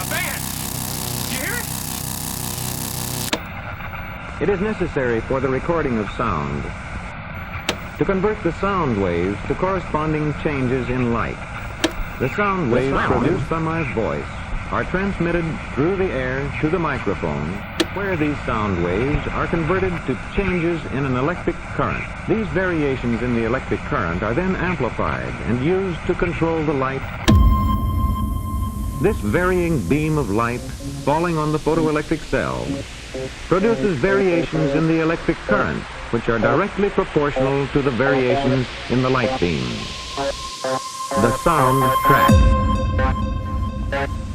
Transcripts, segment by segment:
a band. You hear it? It is necessary for the recording of sound to convert the sound waves to corresponding changes in light. The sound waves produced by my voice are transmitted through the air to the microphone, where these sound waves are converted to changes in an electric current. These variations in the electric current are then amplified and used to control the light. This varying beam of light falling on the photoelectric cell produces variations in the electric current, which are directly proportional to the variations in the light beam. The sound track.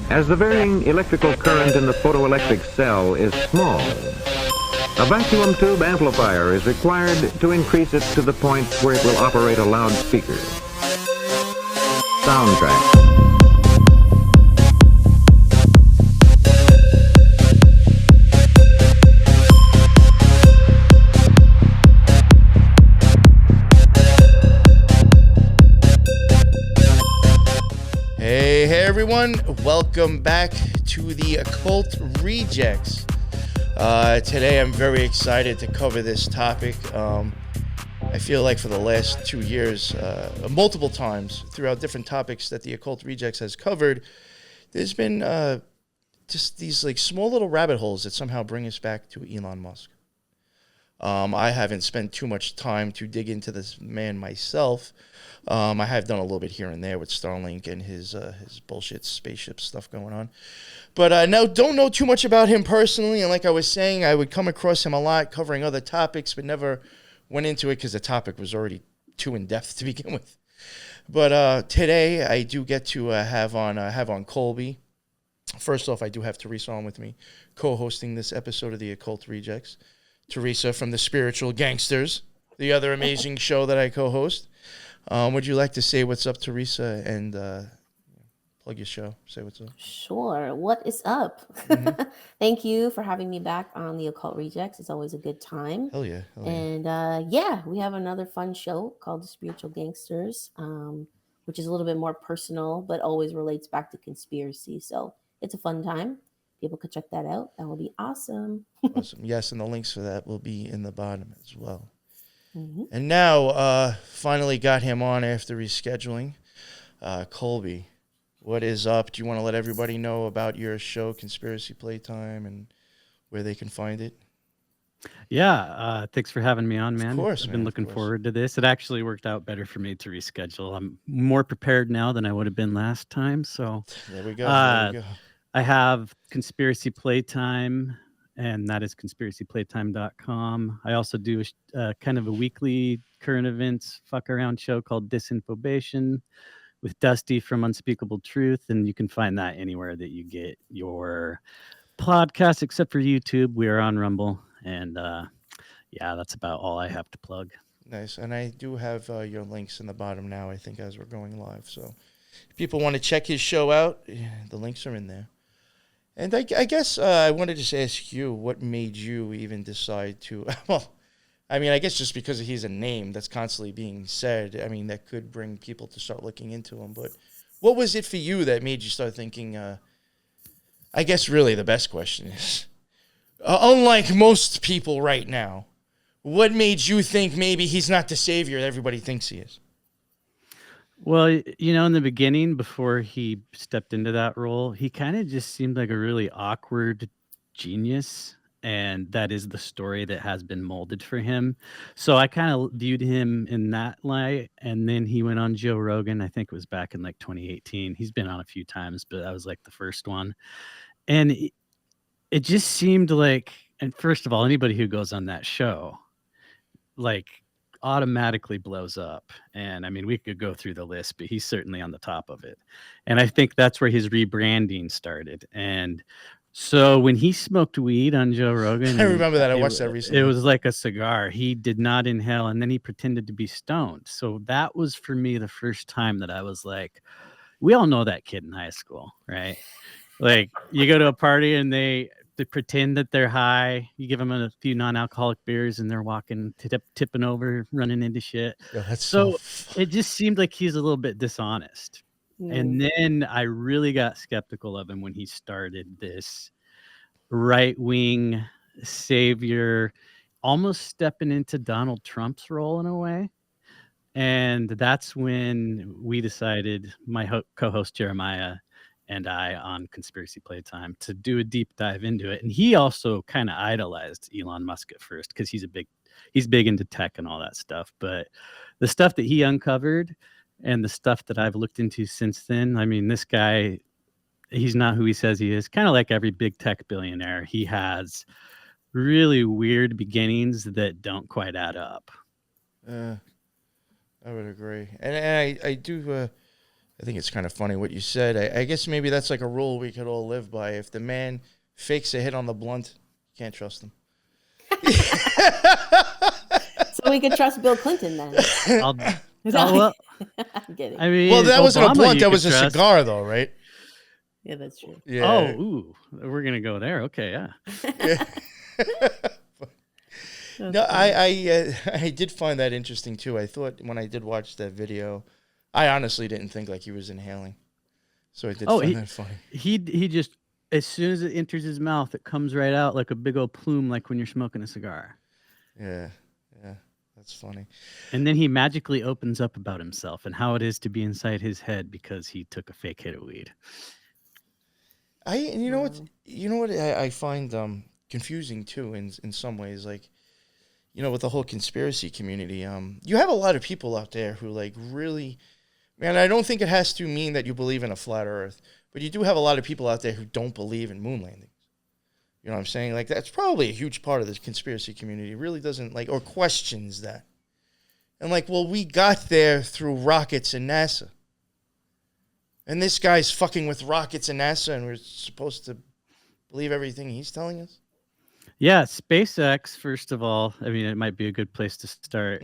As the varying electrical current in the photoelectric cell is small, a vacuum tube amplifier is required to increase it to the point where it will operate a loudspeaker. Soundtrack. Hey everyone, welcome back to the Occult Rejects. Today I'm very excited to cover this topic. I feel like for the last 2 years, multiple times throughout different topics that the Occult Rejects has covered, there's been just these like small little rabbit holes that somehow bring us back to Elon Musk. I haven't spent too much time to dig into this man myself. I have done a little bit here and there with Starlink and his bullshit spaceship stuff going on. But no, don't know too much about him personally. And like I was saying, I would come across him a lot covering other topics, but never went into it because the topic was already too in-depth to begin with. But today I do get to have on Colby. First off, I do have Teresa on with me, co-hosting this episode of the Occult Rejects. Teresa from the Spiritual Gangsters, the other amazing show that I co-host. Would you like to say what's up, Teresa, and plug your show? Say what's up. Sure. What is up? Mm-hmm. Thank you for having me back on the Occult Rejects. It's always a good time. Hell yeah. And yeah, we have another fun show called the Spiritual Gangsters, which is a little bit more personal, but always relates back to conspiracy. So it's a fun time. People could check that out. That will be awesome. Awesome. Yes, and the links for that will be in the bottom as well. Mm-hmm. And now, finally got him on after rescheduling. Colby, what is up? Do you want to let everybody know about your show, Conspiracy Playtime, and where they can find it? Yeah, thanks for having me on, man. Of course, I've been looking forward to this. It actually worked out better for me to reschedule. I'm more prepared now than I would have been last time. So there we go. There we go. I have Conspiracy Playtime, and that is conspiracyplaytime.com. I also do kind of a weekly current events fuck around show called Disinfobation with Dusty from Unspeakable Truth, and you can find that anywhere that you get your podcast, except for YouTube. We are on Rumble, and yeah, that's about all I have to plug. Nice, and I do have your links in the bottom now, I think, as we're going live. So if people want to check his show out, the links are in there. And I guess I wanted to just ask you, what made you even decide to, well, I mean, I guess just because he's a name that's constantly being said, I mean, that could bring people to start looking into him. But what was it for you that made you start thinking, I guess really the best question is, unlike most people right now, what made you think maybe he's not the savior that everybody thinks he is? Well, you know, in the beginning, before he stepped into that role, he kind of just seemed like a really awkward genius. And that is the story that has been molded for him. So I kind of viewed him in that light. And then he went on Joe Rogan. I think it was back in like 2018. He's been on a few times, but that was like the first one. And it just seemed like, and first of all, anybody who goes on that show, like, automatically blows up. And I mean, we could go through the list, but he's certainly on the top of it. And I think that's where his rebranding started. And so when he smoked weed on Joe Rogan, I remember that. I watched that recently. It was like a cigar. He did not inhale, and then he pretended to be stoned. So that was for me the first time that I was like, we all know that kid in high school, right? Like, you go to a party and they pretend that they're high. You give them a few non-alcoholic beers and they're walking, tipping over, running into shit. Yeah, so it just seemed like he's a little bit dishonest. And then I really got skeptical of him when he started this right-wing savior, almost stepping into Donald Trump's role in a way. And that's when we decided, my co-host Jeremiah and I on Conspiracy Playtime, to do a deep dive into it. And he also kind of idolized Elon Musk at first because he's big into tech and all that stuff. But the stuff that he uncovered and the stuff that I've looked into since then, I mean, this guy, he's not who he says he is. Kind of like every big tech billionaire, he has really weird beginnings that don't quite add up. I would agree. And I do, I think it's kind of funny what you said. I guess maybe that's like a rule we could all live by. If the man fakes a hit on the blunt, you can't trust him. So we could trust Bill Clinton then. Well, I'm kidding. I mean, Well, that wasn't a Obama blunt. you that was could a trust. cigar, though, right? Yeah, that's true. Yeah. Oh, ooh, we're gonna go there. Okay, yeah. No, I did find that interesting too. I thought when I did watch that video, I honestly didn't think like he was inhaling, so I did find that funny. He just, as soon as it enters his mouth, it comes right out like a big old plume, like when you're smoking a cigar. Yeah, that's funny. And then he magically opens up about himself and how it is to be inside his head because he took a fake hit of weed. You know what I find confusing too in some ways, like, you know, with the whole conspiracy community, you have a lot of people out there who like really, man, I don't think it has to mean that you believe in a flat earth, but you do have a lot of people out there who don't believe in moon landings. You know what I'm saying? Like, that's probably a huge part of this conspiracy community. It really doesn't like, or questions that. And like, well, we got there through rockets and NASA. And this guy's fucking with rockets and NASA, and we're supposed to believe everything he's telling us? Yeah, SpaceX, first of all, I mean, it might be a good place to start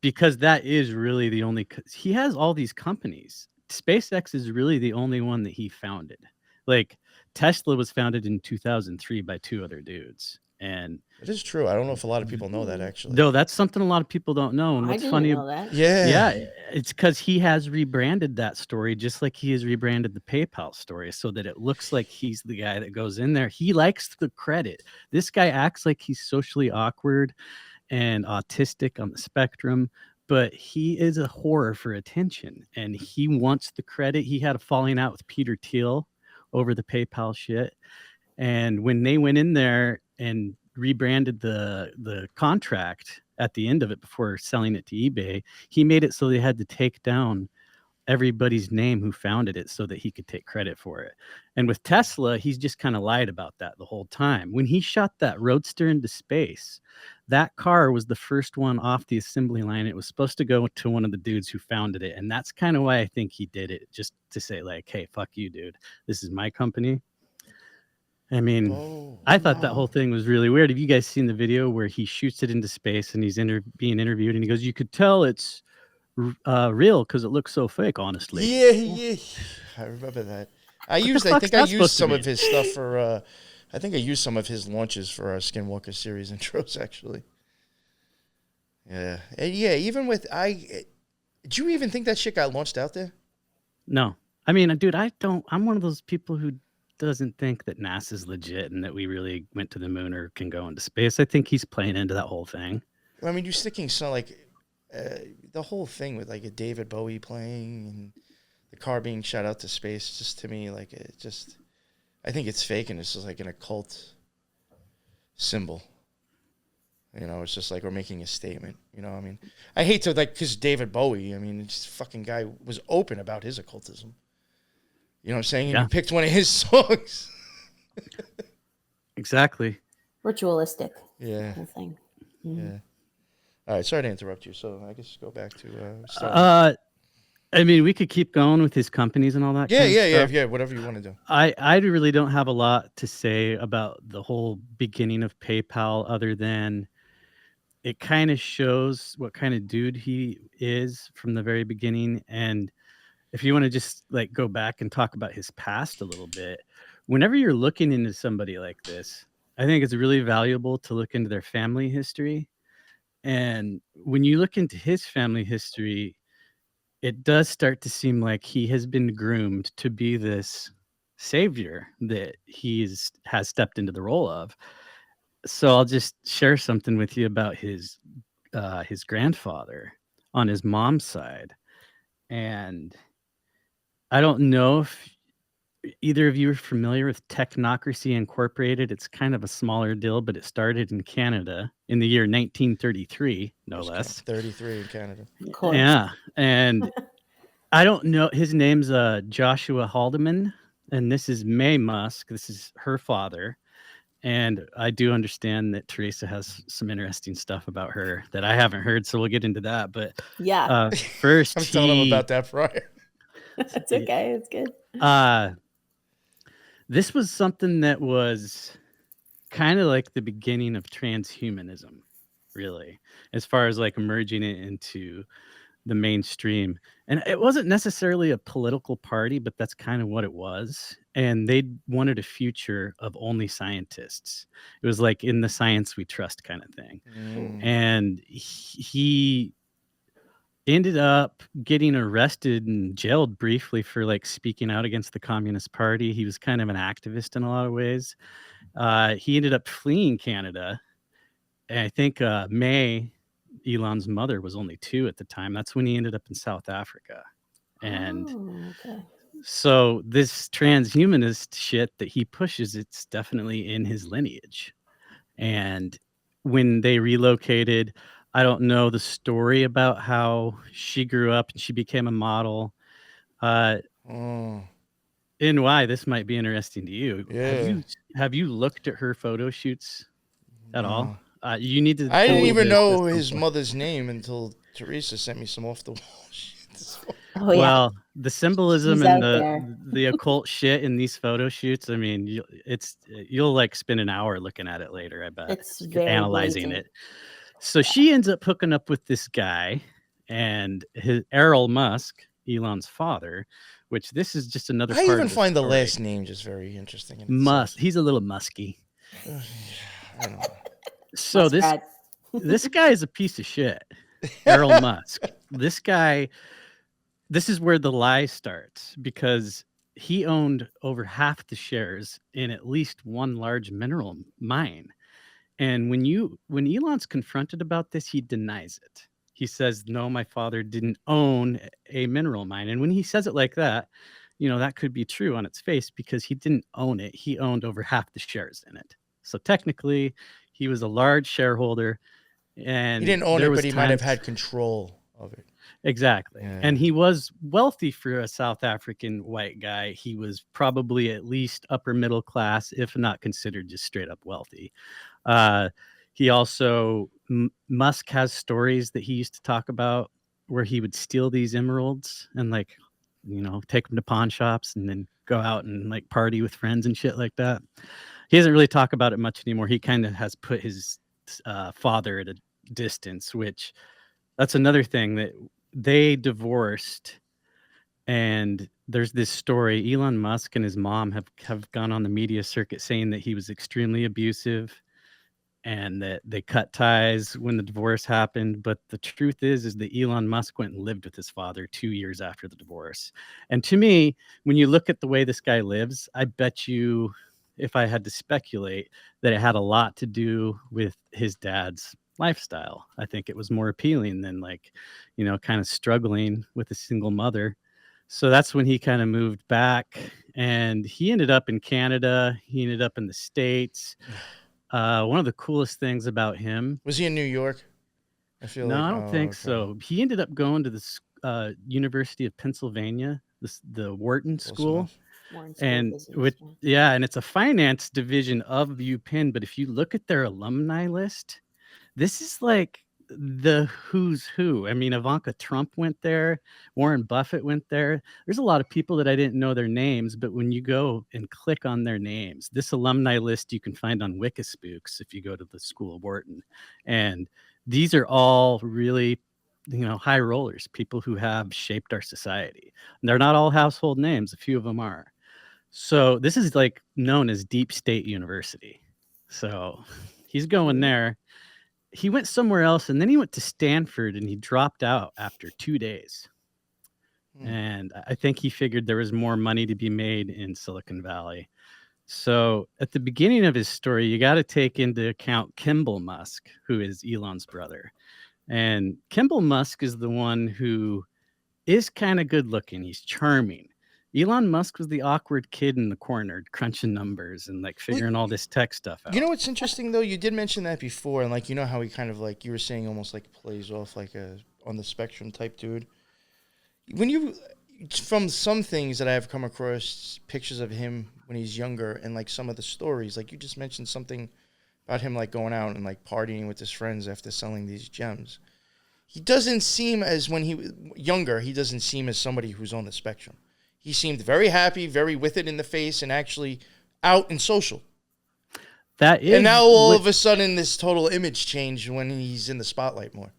because that is really the only, he has all these companies. SpaceX is really the only one that he founded. Like, Tesla was founded in 2003 by two other dudes. And it is true. I don't know if a lot of people know that, actually. No, that's something a lot of people don't know. And what's funny, know that. Yeah, it's because he has rebranded that story just like he has rebranded the PayPal story so that it looks like he's the guy that goes in there. He likes the credit. This guy acts like he's socially awkward and autistic on the spectrum, but he is a whore for attention and he wants the credit. He had a falling out with Peter Thiel over the PayPal shit. And when they went in there and rebranded the contract at the end of it before selling it to eBay, he made it so they had to take down everybody's name who founded it so that he could take credit for it. And with Tesla, he's just kind of lied about that the whole time. When he shot that Roadster into space, that car was the first one off the assembly line. It was supposed to go to one of the dudes who founded it. And that's kind of why I think he did it, just to say like, hey, fuck you, dude. This is my company. I mean, I thought that whole thing was really weird. Have you guys seen the video where he shoots it into space and he's being interviewed and he goes, you could tell it's real because it looks so fake, honestly. Yeah. I remember that. I think I used some of his stuff for, I think I used some of his launches for our Skinwalker series intros, actually. Yeah. And yeah, even with, do you even think that shit got launched out there? No. I mean, dude, I'm one of those people who doesn't think that NASA's legit and that we really went to the moon or can go into space. I think he's playing into that whole thing. I mean, you're sticking so like the whole thing with like a David Bowie playing and the car being shot out to space, just to me, like I think it's fake and it's just like an occult symbol. You know, it's just like we're making a statement. You know, I mean, I hate to like, because David Bowie, I mean, this fucking guy was open about his occultism. You know what I'm saying? Yeah. You picked one of his songs. Exactly. Ritualistic. Yeah. Whole thing. Yeah. All right. Sorry to interrupt you. So I guess go back to. I mean, we could keep going with his companies and all that. Yeah. Whatever you want to do. I really don't have a lot to say about the whole beginning of PayPal, other than it kind of shows what kind of dude he is from the very beginning. And if you want to just like go back and talk about his past a little bit, whenever you're looking into somebody like this, I think it's really valuable to look into their family history. And when you look into his family history, it does start to seem like he has been groomed to be this savior that has stepped into the role of. So I'll just share something with you about his grandfather on his mom's side. And I don't know if either of you are familiar with Technocracy Incorporated. It's kind of a smaller deal, but it started in Canada in the year 1933, no Just less. 33 in Canada. Of course. Yeah. And I don't know. His name's Joshua Haldeman, and this is May Musk. This is her father. And I do understand that Teresa has some interesting stuff about her that I haven't heard, so we'll get into that. But Yeah. first, I'm telling him about that prior. It's okay. It's good. This was something that was kind of like the beginning of transhumanism, really, as far as like merging it into the mainstream. And it wasn't necessarily a political party, but that's kind of what it was. And they wanted a future of only scientists. It was like in the science we trust kind of thing. And he ended up getting arrested and jailed briefly for like speaking out against the Communist Party. He was kind of an activist in a lot of ways. He ended up fleeing Canada. And I think May, Elon's mother, was only 2 at the time. That's when he ended up in South Africa. And okay. so this transhumanist shit that he pushes, it's definitely in his lineage. And when they relocated, I don't know the story about how she grew up and she became a model. And why this might be interesting to you. Yeah. Have you looked at her photo shoots at all? You need to. I didn't even this know at some his point. mother's name until Teresa sent me some off the wall shit. Oh yeah. Well, the symbolism She's and out there. the occult shit in these photo shoots, I mean, you'll like spend an hour looking at it later, I bet. It's very analyzing blatant. it. So she ends up hooking up with this guy and his Elon Musk, Elon's father, which this is just another I part even of the find the story. last name just very interesting. Musk. He's a little musky. I don't know. So Muskrat. this guy is a piece of shit. Elon Musk. This guy, this is where the lie starts, because he owned over half the shares in at least one large mineral mine. And when Elon's confronted about this, he denies it. He says, no, my father didn't own a mineral mine. And when he says it like that, that could be true on its face, because he didn't own it. He owned over half the shares in it. So technically, he was a large shareholder. And He didn't own there it, was but he might have times- had control of it. Exactly. Yeah. And he was wealthy for a South African white guy. He was probably at least upper middle class, if not considered just straight up wealthy. He also, Musk has stories that he used to talk about where he would steal these emeralds and like, take them to pawn shops and then go out and like party with friends and shit like that. He doesn't really talk about it much anymore. He kind of has put his father at a distance, which that's another thing that they divorced. And there's this story, Elon Musk and his mom have gone on the media circuit saying that he was extremely abusive and that they cut ties when the divorce happened. But the truth is that Elon Musk went and lived with his father 2 years after the divorce. And to me, when you look at the way this guy lives, I bet you, if I had to speculate, that it had a lot to do with his dad's lifestyle. I think it was more appealing than like, kind of struggling with a single mother. So that's when he kind of moved back, and he ended up in Canada. He ended up in the States. One of the coolest things about him. Was he in New York? I don't think so. He ended up going to the University of Pennsylvania, the Wharton School. And and it's a finance division of UPenn. But if you look at their alumni list, this is like the who's who. I mean, Ivanka Trump went there. Warren Buffett went there. There's a lot of people that I didn't know their names, but when you go and click on their names, this alumni list you can find on Wikispooks if you go to the School of Wharton. And these are all really, high rollers, people who have shaped our society. And they're not all household names. A few of them are. So this is like known as Deep State University. So he's going there. He went somewhere else, and then he went to Stanford, and he dropped out after 2 days. And I think he figured there was more money to be made in Silicon Valley. So at the beginning of his story, you got to take into account Kimball Musk, who is Elon's brother. And Kimball Musk is the one who is kind of good looking. He's charming. Elon Musk was the awkward kid in the corner crunching numbers and like figuring all this tech stuff out. You know what's interesting though? You did mention that before, and like you know how he kind of like you were saying almost like plays off like a on the spectrum type dude. When you from some things that I've come across pictures of him when he's younger and like some of the stories, like you just mentioned something about him like going out and like partying with his friends after selling these gems. He doesn't seem as when he was younger, he doesn't seem as somebody who's on the spectrum. He seemed very happy, very with it in the face, and actually out and social. That is, and now all of a sudden, this total image change when he's in the spotlight more.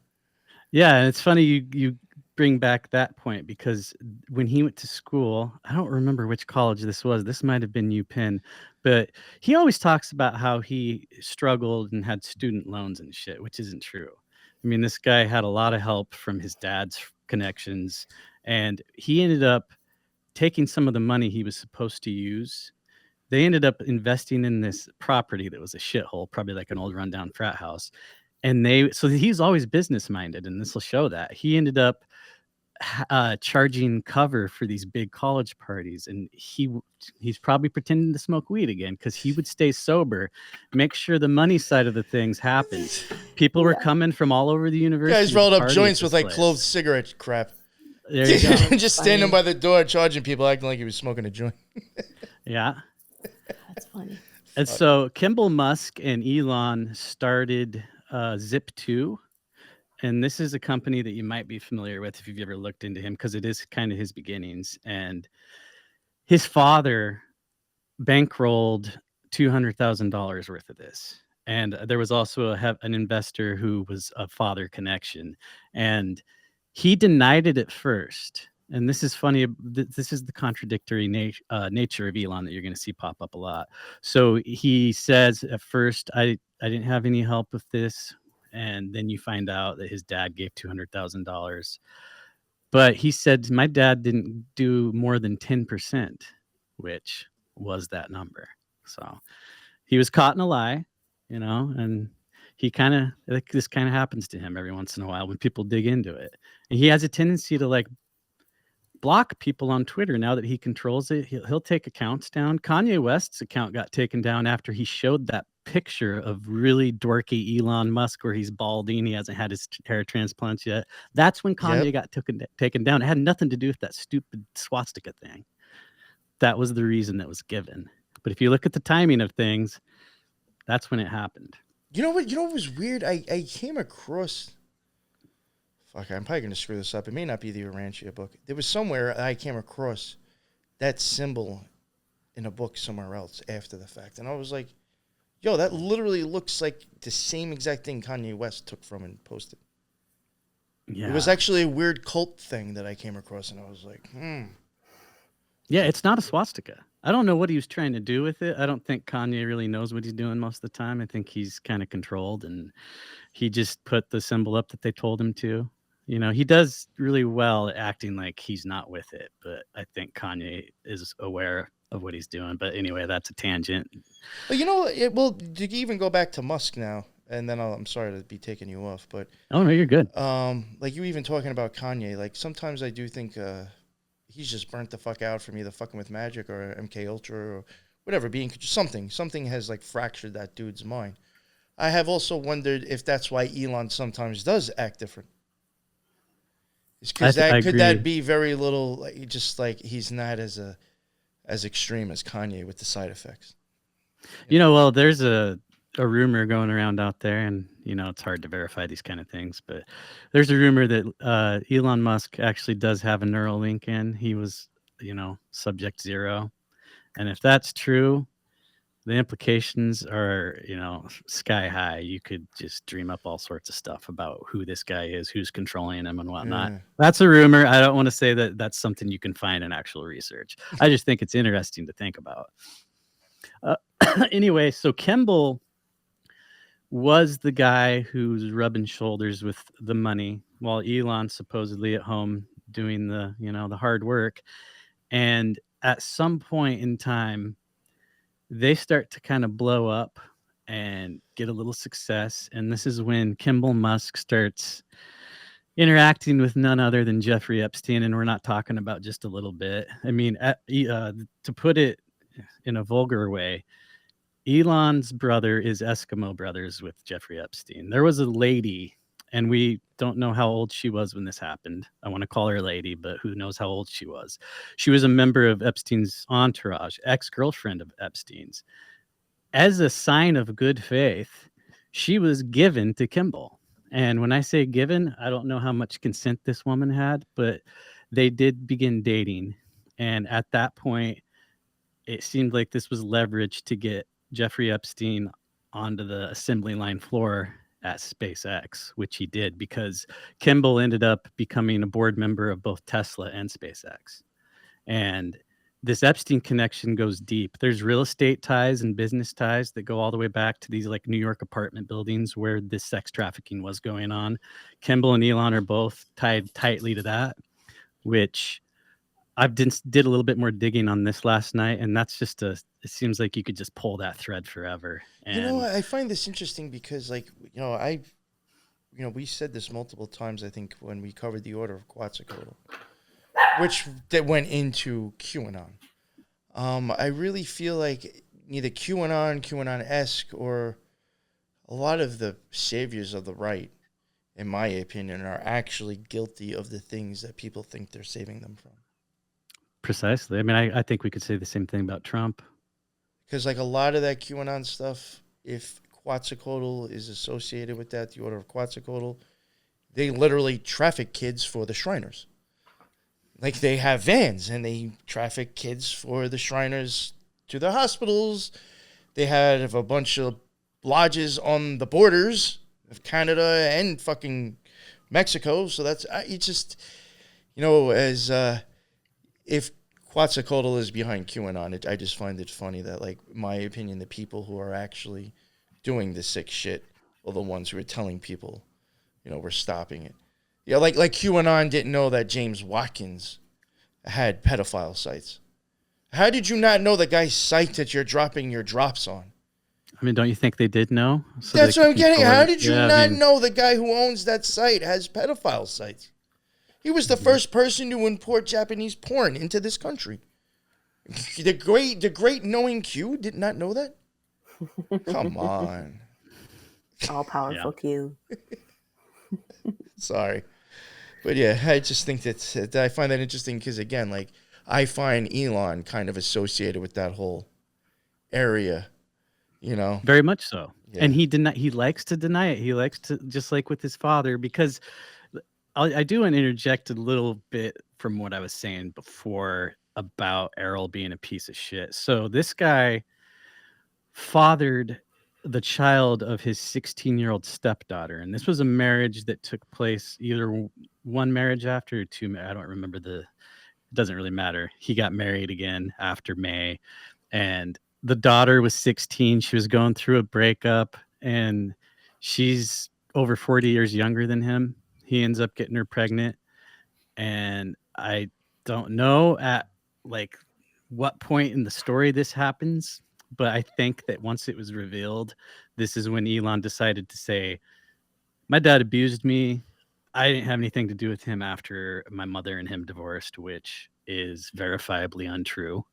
Yeah, and it's funny you bring back that point because when he went to school, I don't remember which college this was. This might have been UPenn, but he always talks about how he struggled and had student loans and shit, which isn't true. I mean, this guy had a lot of help from his dad's connections, and he ended up taking some of the money he was supposed to use. They ended up investing in this property that was a shithole, probably like an old rundown frat house. And so he's always business minded, and this will show that. He ended up charging cover for these big college parties, and he's probably pretending to smoke weed again because he would stay sober, make sure the money side of the things happened. People were coming from all over the university. Guys rolled up joints with like clove cigarette crap. There you go. Just standing by the door charging people, acting like he was smoking a joint. Yeah. That's funny. And so Kimball Musk and Elon started Zip2. And this is a company that you might be familiar with if you've ever looked into him, because it is kind of his beginnings. And his father bankrolled $200,000 worth of this. And there was also an investor who was a father connection. And he denied it at first. And this is funny. This is the contradictory nature of Elon that you're going to see pop up a lot. So he says at first, I didn't have any help with this. And then you find out that his dad gave $200,000. But he said, my dad didn't do more than 10%, which was that number. So he was caught in a lie, and he kind of, like, this kind of happens to him every once in a while when people dig into it. And he has a tendency to like block people on Twitter now that he controls it. He'll take accounts down. Kanye West's account got taken down after he showed that picture of really dorky Elon Musk where he's balding. He hasn't had his hair transplants yet. That's when Kanye got taken down. It had nothing to do with that stupid swastika thing. That was the reason that was given. But if you look at the timing of things, that's when it happened. You know what was weird? I came across... Fuck, I'm probably going to screw this up. It may not be the Urantia book. There was somewhere I came across that symbol in a book somewhere else after the fact. And I was like, yo, that literally looks like the same exact thing Kanye West took from and posted. Yeah. It was actually a weird cult thing that I came across, and I was like, Yeah, it's not a swastika. I don't know what he was trying to do with it. I don't think Kanye really knows what he's doing most of the time. I think he's kind of controlled, and he just put the symbol up that they told him to. He does really well at acting like he's not with it, but I think Kanye is aware of what he's doing. But anyway, that's a tangent. Well, to even go back to Musk now, and then I'm sorry to be taking you off, but oh no, you're good. Like you even talking about Kanye, like sometimes I do think he's just burnt the fuck out from either fucking with Magic or MK Ultra or whatever, being something has like fractured that dude's mind. I have also wondered if that's why Elon sometimes does act different. It's because that be very little, like, just like he's not as extreme as Kanye with the side effects. Well, there's a rumor going around out there, and it's hard to verify these kind of things, but there's a rumor that Elon Musk actually does have a Neuralink in. He was, subject 0, and if that's true, the implications are, sky high. You could just dream up all sorts of stuff about who this guy is, who's controlling him and whatnot. That's a rumor. I don't want to say that that's something you can find in actual research. I just think it's interesting to think about. Anyway, so Kimball was the guy who's rubbing shoulders with the money while Elon supposedly at home doing the the hard work. And at some point in time, they start to kind of blow up and get a little success. And this is when Kimball Musk starts interacting with none other than Jeffrey Epstein. And we're not talking about just a little bit. I mean, to put it in a vulgar way, Elon's brother is Eskimo brothers with Jeffrey Epstein. There was a lady, and we don't know how old she was when this happened. I want to call her lady, but who knows how old she was. She was a member of Epstein's entourage, ex-girlfriend of Epstein's. As a sign of good faith, she was given to Kimball. And when I say given, I don't know how much consent this woman had, but they did begin dating. And at that point, it seemed like this was leverage to get Jeffrey Epstein onto the assembly line floor at SpaceX, which he did because Kimball ended up becoming a board member of both Tesla and SpaceX. And this Epstein connection goes deep. There's real estate ties and business ties that go all the way back to these like New York apartment buildings where this sex trafficking was going on. Kimball and Elon are both tied tightly to that, which I did a little bit more digging on this last night, and that's just it seems like you could just pull that thread forever. And I find this interesting because, like, we said this multiple times, I think, when we covered the Order of Quetzalcoatl, which that went into QAnon. I really feel like neither QAnon-esque, or a lot of the saviors of the right, in my opinion, are actually guilty of the things that people think they're saving them from. Precisely. I mean, I think we could say the same thing about Trump. Because, like, a lot of that QAnon stuff, if Quetzalcoatl is associated with that, the Order of Quetzalcoatl, they literally traffic kids for the Shriners. Like, they have vans, and they traffic kids for the Shriners to their hospitals. They have a bunch of lodges on the borders of Canada and fucking Mexico. So that's, it's just, as... if Quetzalcoatl is behind QAnon, I just find it funny that, like, in my opinion, the people who are actually doing the sick shit are the ones who are telling people, we're stopping it. Yeah, like QAnon didn't know that James Watkins had pedophile sites. How did you not know the guy's site that you're dropping your drops on? I mean, don't you think they did know? So that's what I'm getting. How did you not know the guy who owns that site has pedophile sites? He was the first person to import Japanese porn into this country. The great knowing Q did not know that? Come on. All powerful Q. Sorry. But yeah, I just think that I find that interesting because, again, like, I find Elon kind of associated with that whole area, Very much so. Yeah. And he likes to deny it. He likes to, just like with his father, because I do want to interject a little bit from what I was saying before about Errol being a piece of shit. So this guy fathered the child of his 16-year-old stepdaughter. And this was a marriage that took place, either one marriage after or two. I don't remember it doesn't really matter. He got married again after May. And the daughter was 16. She was going through a breakup, and she's over 40 years younger than him. He ends up getting her pregnant, and I don't know at like what point in the story this happens, but I think that once it was revealed, this is when Elon decided to say, my dad abused me. I didn't have anything to do with him after my mother and him divorced, which is verifiably untrue.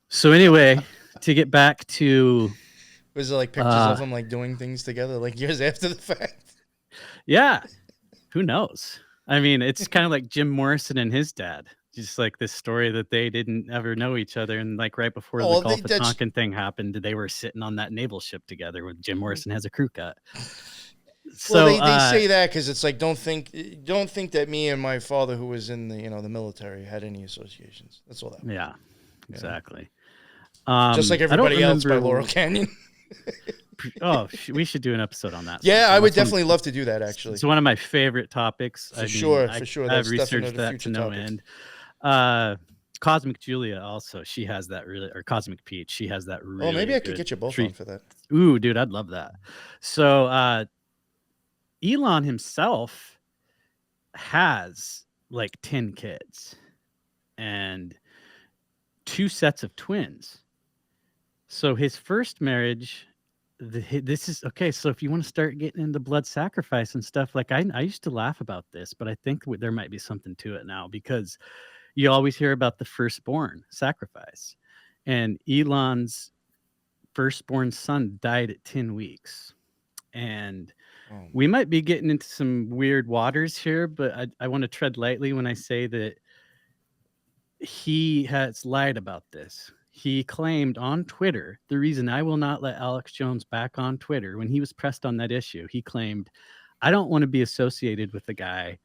So anyway, to get back to... Was it like pictures of them like doing things together like years after the fact? Yeah. Who knows? I mean, it's kind of like Jim Morrison and his dad. Just like this story that they didn't ever know each other. And like right before the Gulf of Tonkin thing happened, they were sitting on that naval ship together with Jim Morrison has a crew cut. So well, they say that because it's like, don't think that me and my father, who was in the the military, had any associations. That's all that. Yeah, exactly. Just like everybody else by Laurel Canyon. Oh, we should do an episode on that. Yeah, I would definitely love to do that, actually. It's one of my favorite topics. For sure. I've researched that to no end. Cosmic Julia also, she has that really, or Cosmic Peach, she has that really. Oh, maybe I could get you both on for that. Ooh, dude, I'd love that. So Elon himself has like 10 kids and 2 sets of twins. So his first marriage, this is okay. So if you want to start getting into blood sacrifice and stuff, like I used to laugh about this, but I think there might be something to it now, because you always hear about the firstborn sacrifice, and Elon's firstborn son died at 10 weeks. And we might be getting into some weird waters here, but I want to tread lightly when I say that he has lied about this. He claimed on Twitter, the reason I will not let Alex Jones back on Twitter, when he was pressed on that issue, he claimed, I don't want to be associated with the guy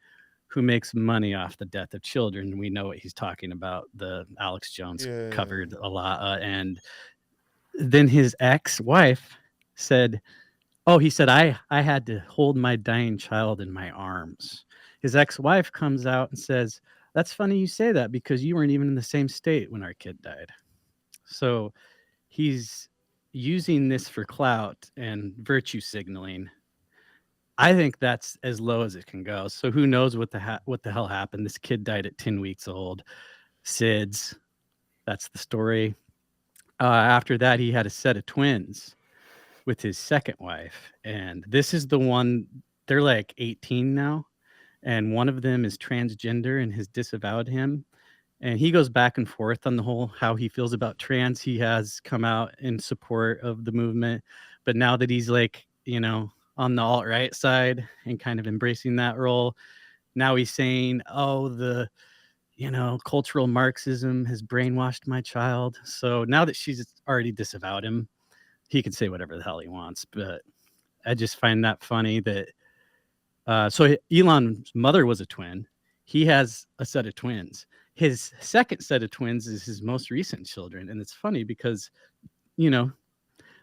who makes money off the death of children. We know what he's talking about. The Alex Jones covered a lot. And then his ex-wife said, he said, I had to hold my dying child in my arms. His ex-wife comes out and says, that's funny you say that, because you weren't even in the same state when our kid died. So he's using this for clout and virtue signaling. I think that's as low as it can go. So who knows what the hell happened? This kid died at 10 weeks old. SIDS. That's the story. After that, he had a set of twins with his second wife. And this is the one, they're like 18 now. And one of them is transgender and has disavowed him. And he goes back and forth on the whole how he feels about trans. He has come out in support of the movement. But now that he's like, on the alt-right side and kind of embracing that role, now he's saying, the cultural Marxism has brainwashed my child. So now that she's already disavowed him, he can say whatever the hell he wants. But I just find that funny that so Elon's mother was a twin. He has a set of twins. His second set of twins is his most recent children. And it's funny because,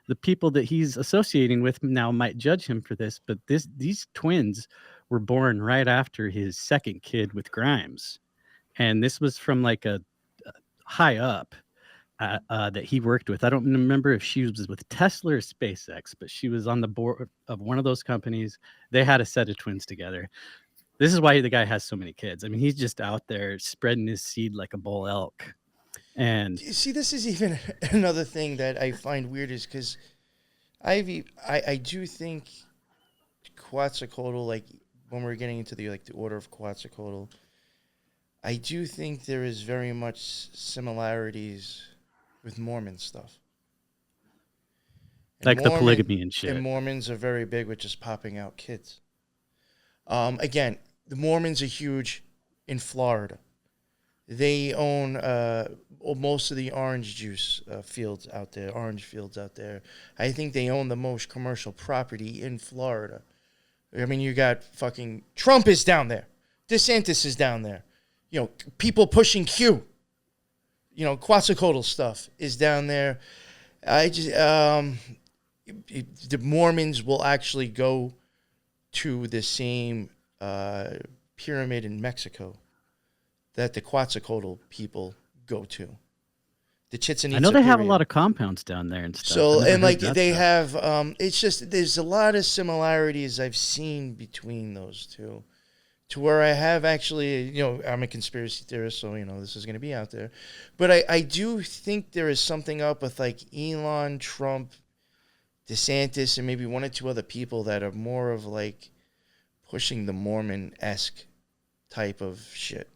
the people that he's associating with now might judge him for this, but these twins were born right after his second kid with Grimes. And this was from like a high up that he worked with. I don't remember if she was with Tesla or SpaceX, but she was on the board of one of those companies. They had a set of twins together. This is why the guy has so many kids. I mean, he's just out there spreading his seed like a bull elk. And you see, this is even another thing that I find weird, is because I do think Quetzalcoatl, like when we're getting into the order of Quetzalcoatl, I do think there is very much similarities with Mormon stuff. And like the polygamy and shit. And Mormons are very big with just popping out kids. Again, the Mormons are huge in Florida. They own most of the orange juice fields out there, orange fields out there. I think they own the most commercial property in Florida. I mean, you got fucking Trump is down there. DeSantis is down there. People pushing Q. Quetzalcoatl stuff is down there. The Mormons will actually go to the same pyramid in Mexico that the Quetzalcoatl people go to. The Chichen Itza. I know they have a lot of compounds down there and stuff. So, and like they have, it's just, there's a lot of similarities I've seen between those two, to where I have actually, I'm a conspiracy theorist, so, this is going to be out there. But I do think there is something up with like Elon, Trump, DeSantis, and maybe one or two other people that are more of like pushing the Mormon-esque type of shit.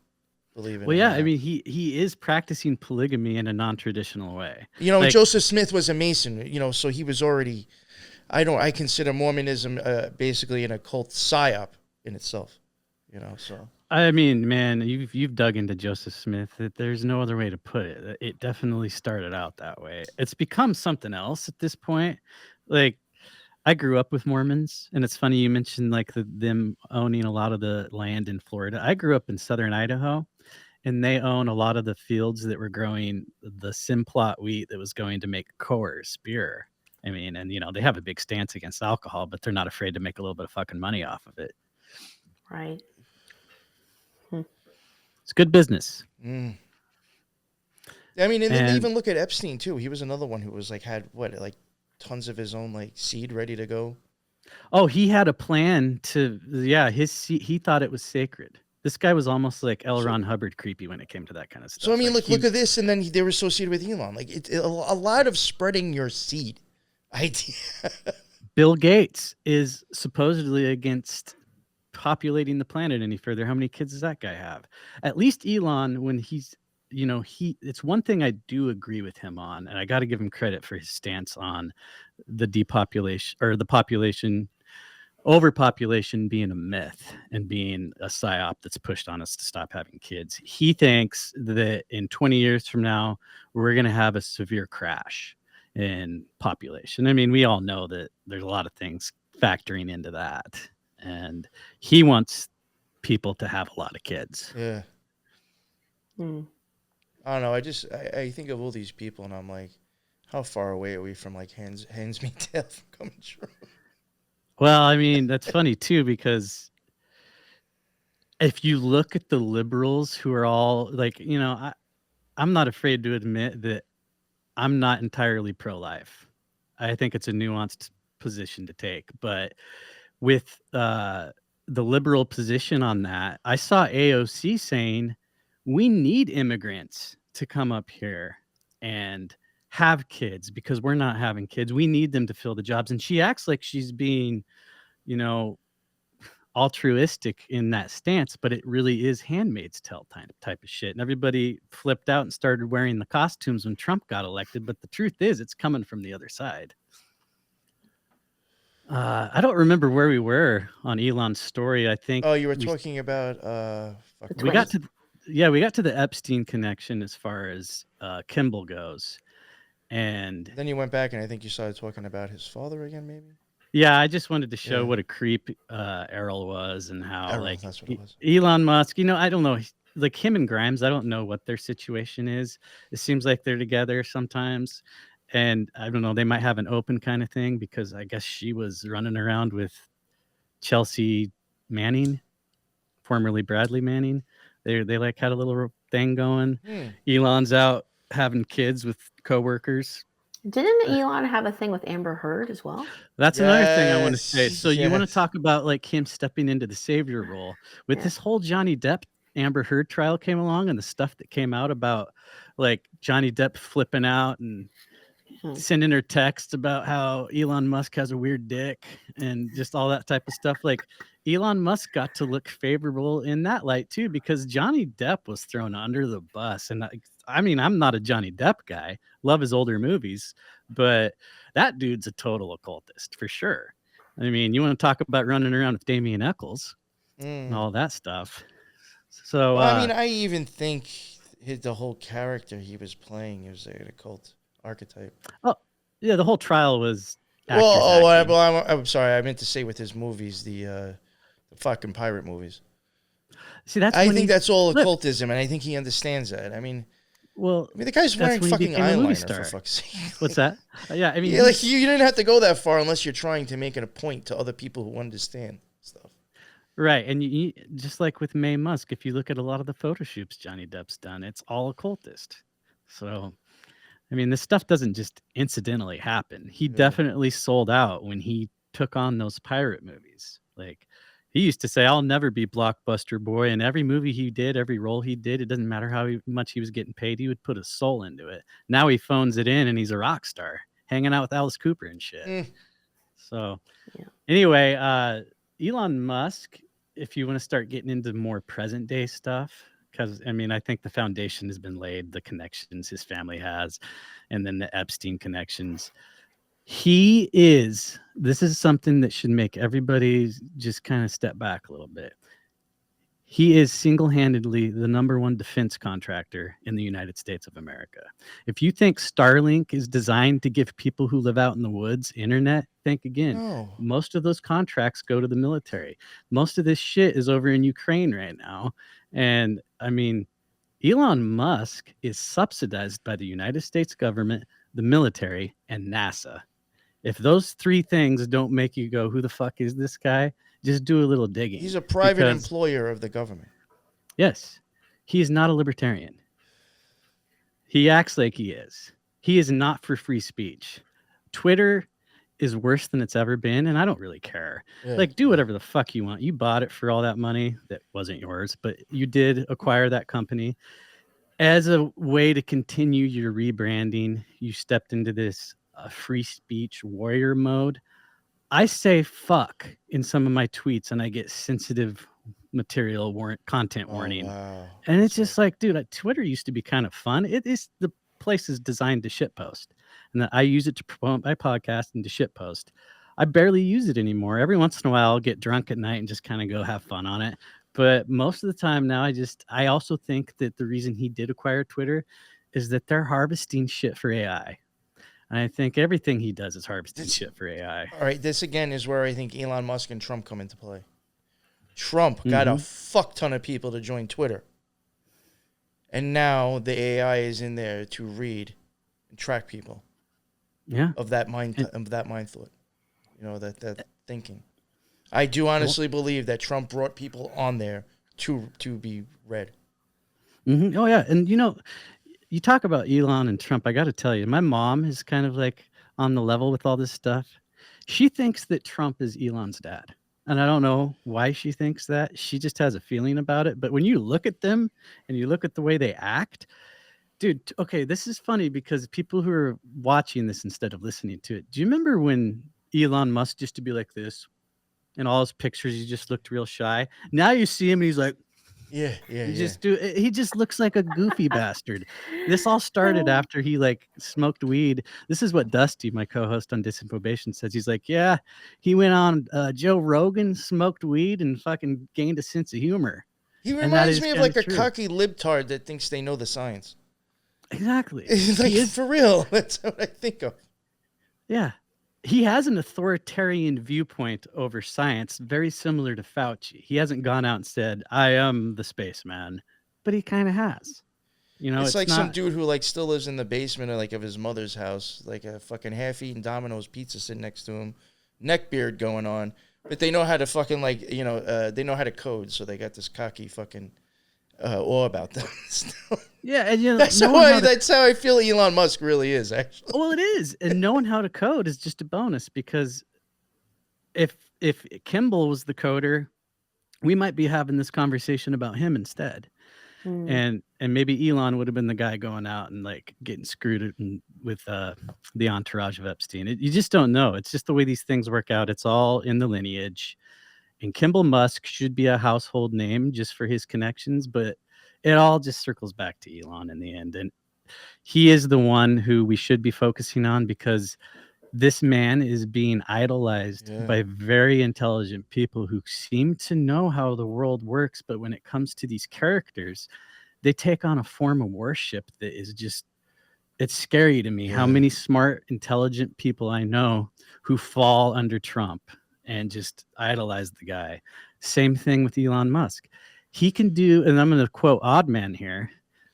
Believe it. Well, yeah, I mean, he is practicing polygamy in a non-traditional way. Joseph Smith was a Mason, so he was already, I consider Mormonism basically an occult psyop in itself, so. I mean, man, you've dug into Joseph Smith. There's no other way to put it. It definitely started out that way. It's become something else at this point. Like, I grew up with Mormons, and it's funny you mentioned like them owning a lot of the land in Florida. I grew up in southern Idaho, and they own a lot of the fields that were growing the Simplot wheat that was going to make Coors beer. I mean, and they have a big stance against alcohol, but they're not afraid to make a little bit of fucking money off of it. Right. It's good business. Mm. I mean, and then even look at Epstein too. He was another one who was had tons of his own seed ready to go. Oh, he had a plan to his seed. He thought it was sacred. This guy was almost like L. Ron Hubbard creepy when it came to that kind of stuff. So I mean, like look at this, and then they were associated with Elon. Like it's a lot of spreading your seed idea. Bill Gates is supposedly against populating the planet any further. How many kids does that guy have? At least Elon, when he's, it's one thing I do agree with him on, and I got to give him credit for his stance on the depopulation or the overpopulation being a myth and being a psyop that's pushed on us to stop having kids. He thinks that in 20 years from now, we're going to have a severe crash in population. I mean, we all know that there's a lot of things factoring into that. And he wants people to have a lot of kids. Yeah. I don't know. I think of all these people, and I'm like, how far away are we from like hands me tale from coming true? Well, I mean, that's funny too, because if you look at the liberals who are all like, I'm not afraid to admit that I'm not entirely pro-life. I think it's a nuanced position to take, but with the liberal position on that, I saw AOC saying we need immigrants to come up here and have kids because we're not having kids. We need them to fill the jobs. And she acts like she's being, altruistic in that stance, but it really is Handmaid's Tale type of shit. And everybody flipped out and started wearing the costumes when Trump got elected. But the truth is, it's coming from the other side. I don't remember where we were on Elon's story. I think. Oh, you were talking about. We got to the Epstein connection as far as Kimball goes, and then you went back and I think you started talking about his father again, maybe. Yeah, I just wanted to show what a creep Errol was and how Errol, that's what it was. Elon Musk. I don't know, like him and Grimes. I don't know what their situation is. It seems like they're together sometimes. And I don't know, they might have an open kind of thing because I guess she was running around with Chelsea Manning, formerly Bradley Manning. They like had a little thing going. Elon's out having kids with coworkers. Didn't Elon have a thing with Amber Heard as well? That's another thing I want to say. So you want to talk about like him stepping into the savior role with this whole Johnny Depp Amber Heard trial came along and the stuff that came out about like Johnny Depp flipping out and sending her texts about how Elon Musk has a weird dick and just all that type of stuff. Like Elon Musk got to look favorable in that light too, because Johnny Depp was thrown under the bus. And I mean, I'm not a Johnny Depp guy, love his older movies, but that dude's a total occultist for sure. I mean, you want to talk about running around with Damien Eccles and all that stuff. So, I mean, I even think the whole character he was playing was an occult archetype. Oh, yeah, the whole trial was. I'm sorry. I meant to say with his movies, the fucking pirate movies. See, I think that's all occultism, and I think he understands that. I mean, the guy's wearing fucking eyeliner for fuck's sake. What's that? Yeah, I mean, you didn't have to go that far unless you're trying to make it a point to other people who understand stuff. Right, and you just like with Mae Musk, if you look at a lot of the photo shoots Johnny Depp's done, it's all occultist. So, I mean, this stuff doesn't just incidentally happen. He definitely sold out when he took on those pirate movies. Like, he used to say, I'll never be Blockbuster Boy. And every movie he did, every role he did, it doesn't matter how much he was getting paid, he would put his soul into it. Now he phones it in and he's a rock star, hanging out with Alice Cooper and shit. So, anyway, Elon Musk, if you want to start getting into more present day stuff, because, I mean, I think the foundation has been laid, the connections his family has, and then the Epstein connections. This is something that should make everybody just kind of step back a little bit. He is single-handedly the #1 defense contractor in the United States of America. If you think Starlink is designed to give people who live out in the woods internet, think again. No. Most of those contracts go to the military. Most of this shit is over in Ukraine right now. And I mean, Elon Musk is subsidized by the United States government, the military, and NASA. If those three things don't make you go, who the fuck is this guy? Just do a little digging. He's a private employer of the government. Yes. He is not a libertarian. He acts like he is. He is not for free speech. Twitter is worse than it's ever been, and I don't really care. Yeah. Like, do whatever the fuck you want. You bought it for all that money that wasn't yours, but you did acquire that company. As a way to continue your rebranding, you stepped into this free speech warrior mode. I say fuck in some of my tweets, and I get sensitive material content warning. Wow. And it's just like, dude, Twitter used to be kind of fun. It is the place is designed to shitpost, and I use it to promote my podcast and to shitpost. I barely use it anymore. Every once in a while, I'll get drunk at night and just kind of go have fun on it. But most of the time now, I also think that the reason he did acquire Twitter is that they're harvesting shit for AI. And I think everything he does is harvesting shit for AI. All right, this again is where I think Elon Musk and Trump come into play. Trump got a fuck ton of people to join Twitter. And now the AI is in there to read and track people. Yeah. Of that mind thought. You know, that thinking. I do honestly believe that Trump brought people on there to be read. Mm-hmm. Oh, yeah. And, you know, you talk about Elon and Trump. I got to tell you, my mom is kind of like on the level with all this stuff. She thinks that Trump is Elon's dad. And I don't know why she thinks that. She just has a feeling about it. But when you look at them and you look at the way they act, dude, okay, this is funny because people who are watching this instead of listening to it, do you remember when Elon Musk used to be like this? In all his pictures, he just looked real shy. Now you see him and he's like, he just looks like a goofy bastard. This all started after he like smoked weed. This is what Dusty, my co-host on Disinformation, says. He's like, yeah, he went on Joe Rogan, smoked weed, and fucking gained a sense of humor. He reminds me of like a cocky libtard that thinks they know the science. Exactly. Like, for real. That's what I think of. Yeah. He has an authoritarian viewpoint over science, very similar to Fauci. He hasn't gone out and said, I am the spaceman, but he kind of has. You know, it's like some dude who like still lives in the basement of his mother's house, like a fucking half-eaten Domino's pizza sitting next to him, neckbeard going on, but they know how to fucking they know how to code, so they got this cocky fucking awe about them. Yeah, and you know, that's how I feel Elon Musk really is, actually. Well, it is, and knowing how to code is just a bonus, because if Kimball was the coder, we might be having this conversation about him instead. And maybe Elon would have been the guy going out and like getting screwed with the entourage of Epstein. You just don't know. It's just the way these things work out. It's all in the lineage. And Kimball Musk should be a household name just for his connections, but it all just circles back to Elon in the end. And he is the one who we should be focusing on, because this man is being idolized by very intelligent people who seem to know how the world works. But when it comes to these characters, they take on a form of worship that is just, it's scary to me how many smart, intelligent people I know who fall under Trump and just idolize the guy. Same thing with Elon Musk. He can do, and I'm going to quote Oddman here.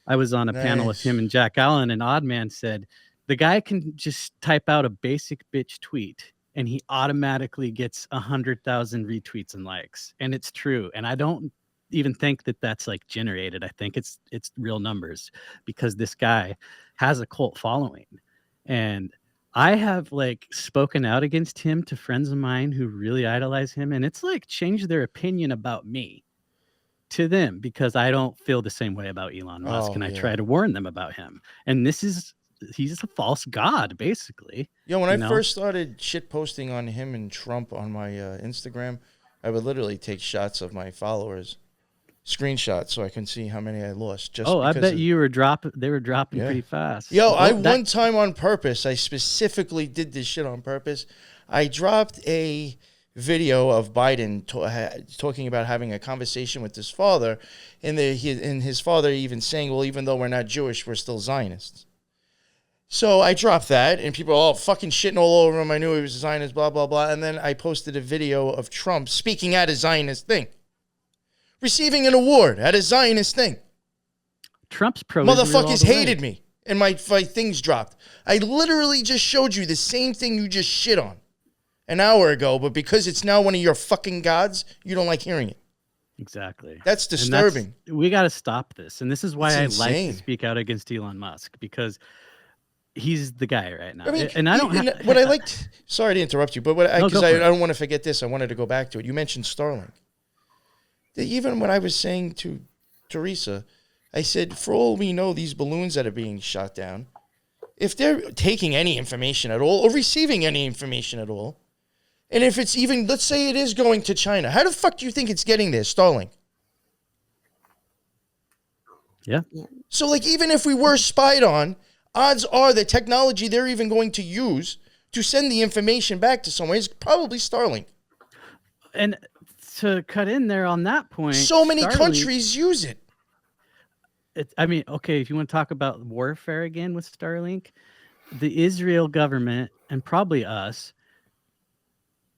I was on a panel with him and Jack Allen, and Oddman said, the guy can just type out a basic bitch tweet and he automatically gets 100,000 retweets and likes. And it's true. And I don't even think that that's like generated. I think it's real numbers, because this guy has a cult following. And I have like spoken out against him to friends of mine who really idolize him. And it's like changed their opinion about me to them, because I don't feel the same way about Elon Musk. I try to warn them about him. And he's a false god, basically. When I first started shit posting on him and Trump on my Instagram, I would literally take shots of my followers, screenshots, so I can see how many I lost. I bet they were dropping pretty fast. One time on purpose, I specifically did this shit on purpose. I dropped a video of Biden talking about having a conversation with his father, and his father even saying, well, even though we're not Jewish, we're still Zionists. So I dropped that, and people were all fucking shitting all over him. I knew he was a Zionist, blah, blah, blah. And then I posted a video of Trump speaking at a Zionist thing, receiving an award at a Zionist thing. Trump's pro. Motherfuckers hated me, and my things dropped. I literally just showed you the same thing you just shit on an hour ago, but because it's now one of your fucking gods, you don't like hearing it. Exactly. That's disturbing. We got to stop this. And this is why I like to speak out against Elon Musk, because he's the guy right now. I mean, And I don't what I liked. Sorry to interrupt you, but No, because go I for it. don't want to forget this. I wanted to go back to it. You mentioned Starlink. Even when I was saying to Teresa, I said, for all we know, these balloons that are being shot down, if they're taking any information at all or receiving any information at all, and if it's even, let's say it is going to China, how the fuck do you think it's getting there, Starlink? Yeah. So, like, even if we were spied on, odds are the technology they're even going to use to send the information back to somewhere is probably Starlink. And to cut in there on that point, So many Starlink, countries use it. I mean, okay, if you want to talk about warfare again with Starlink, the Israel government and probably us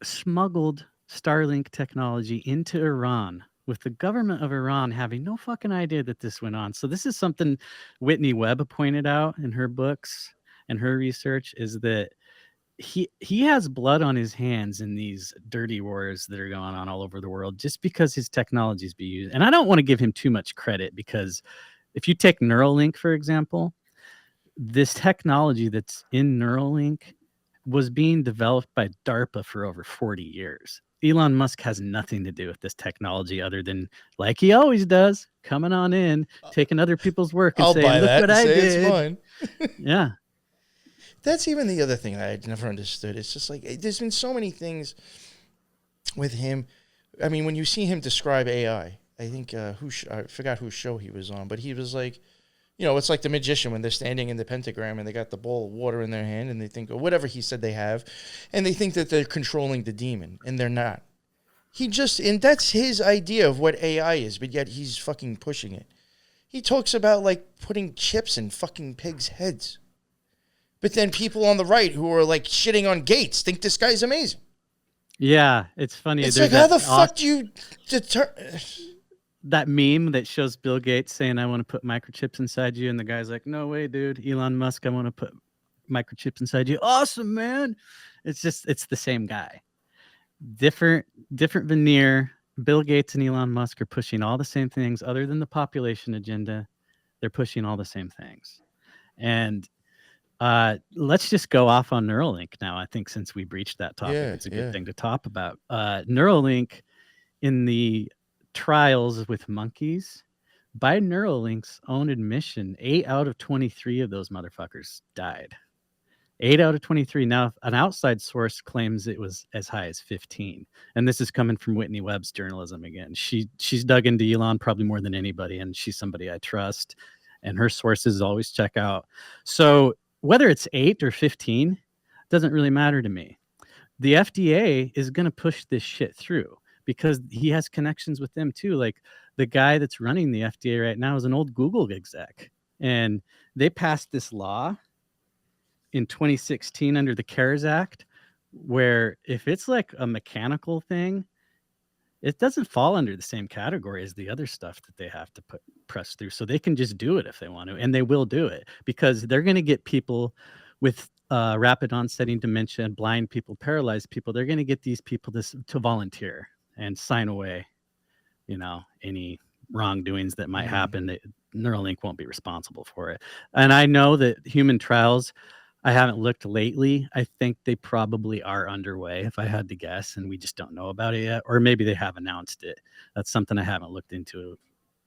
smuggled Starlink technology into Iran, with the government of Iran having no fucking idea that this went on. So this is something Whitney Webb pointed out in her books and her research, is that he has blood on his hands in these dirty wars that are going on all over the world just because his technologies be used. And I don't want to give him too much credit, because if you take Neuralink, for example, this technology that's in Neuralink was being developed by DARPA for over 40 years. Elon Musk has nothing to do with this technology other than, like he always does, coming on in, taking other people's work and I'll saying, buy look that what and I say did. it's mine. Yeah. That's even the other thing I had never understood. It's just like, there's been so many things with him. I mean, when you see him describe AI, I think, I forgot whose show he was on, but he was like, it's like the magician when they're standing in the pentagram and they got the bowl of water in their hand and they think, or whatever he said they have, and they think that they're controlling the demon, and they're not. And that's his idea of what AI is, but yet he's fucking pushing it. He talks about, like, putting chips in fucking pigs' heads. But then people on the right who are, like, shitting on Gates think this guy's amazing. Yeah, it's funny. It's There's like, how that the fuck do you that meme that shows Bill Gates saying, I want to put microchips inside you, and the guy's like, no way, dude. Elon Musk, I want to put microchips inside you. Awesome, man. It's the same guy. Different veneer. Bill Gates and Elon Musk are pushing all the same things other than the population agenda. They're pushing all the same things. And let's just go off on Neuralink now. I think since we breached that topic, it's a good thing to talk about. Neuralink, in the trials with monkeys, by Neuralink's own admission, 8 out of 23 of those motherfuckers died. 8 out of 23. Now, an outside source claims it was as high as 15. And this is coming from Whitney Webb's journalism again. She's dug into Elon probably more than anybody, and she's somebody I trust. And her sources always check out. So whether it's 8 or 15 doesn't really matter to me. The FDA is going to push this shit through because he has connections with them too. Like, the guy that's running the FDA right now is an old Google exec. And they passed this law in 2016 under the CARES Act, where if it's like a mechanical thing, it doesn't fall under the same category as the other stuff that they have to press through. So they can just do it if they want to, and they will do it because they're going to get people with rapid onsetting dementia, and blind people, paralyzed people. They're going to get these people to volunteer and sign away, any wrongdoings that might happen. Neuralink won't be responsible for it. And I know that human trials, I haven't looked lately. I think they probably are underway, if I had to guess, and we just don't know about it yet. Or maybe they have announced it. That's something I haven't looked into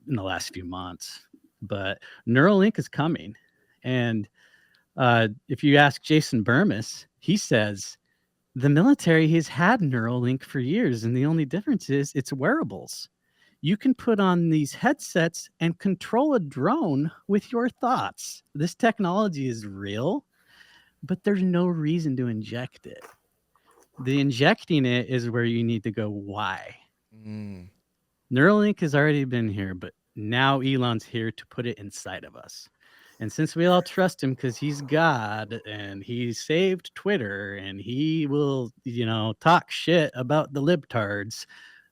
in the last few months. But Neuralink is coming. And if you ask Jason Burmis, he says the military has had Neuralink for years, and the only difference is it's wearables. You can put on these headsets and control a drone with your thoughts. This technology is real, but there's no reason to inject it. The injecting it is where you need to go, why? Neuralink has already been here, but now Elon's here to put it inside of us. And since we all trust him because he's God and he saved Twitter and he will, talk shit about the libtards,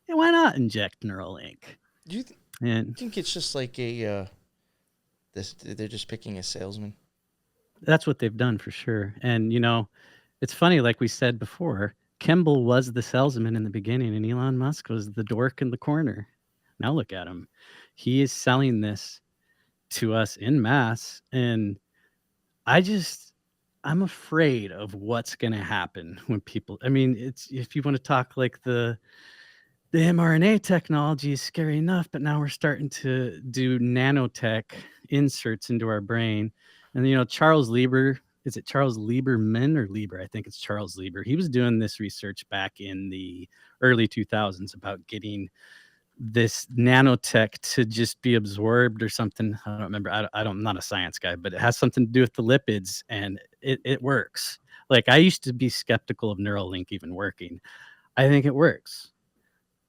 why not inject Neuralink? Do you think it's just like they're just picking a salesman? That's what they've done for sure. And, it's funny, like we said before, Kimball was the salesman in the beginning and Elon Musk was the dork in the corner. Now look at him. He is selling this to us en masse. And I I'm afraid of what's going to happen when people. I mean, it's if you want to talk like the mRNA technology is scary enough, but now we're starting to do nanotech inserts into our brain. And Charles Lieber, is it Charles Lieberman or Lieber? I think it's Charles Lieber. He was doing this research back in the early 2000s about getting this nanotech to just be absorbed or something. I don't remember. I'm not a science guy, but it has something to do with the lipids, and it works. Like, I used to be skeptical of Neuralink even working. I think it works.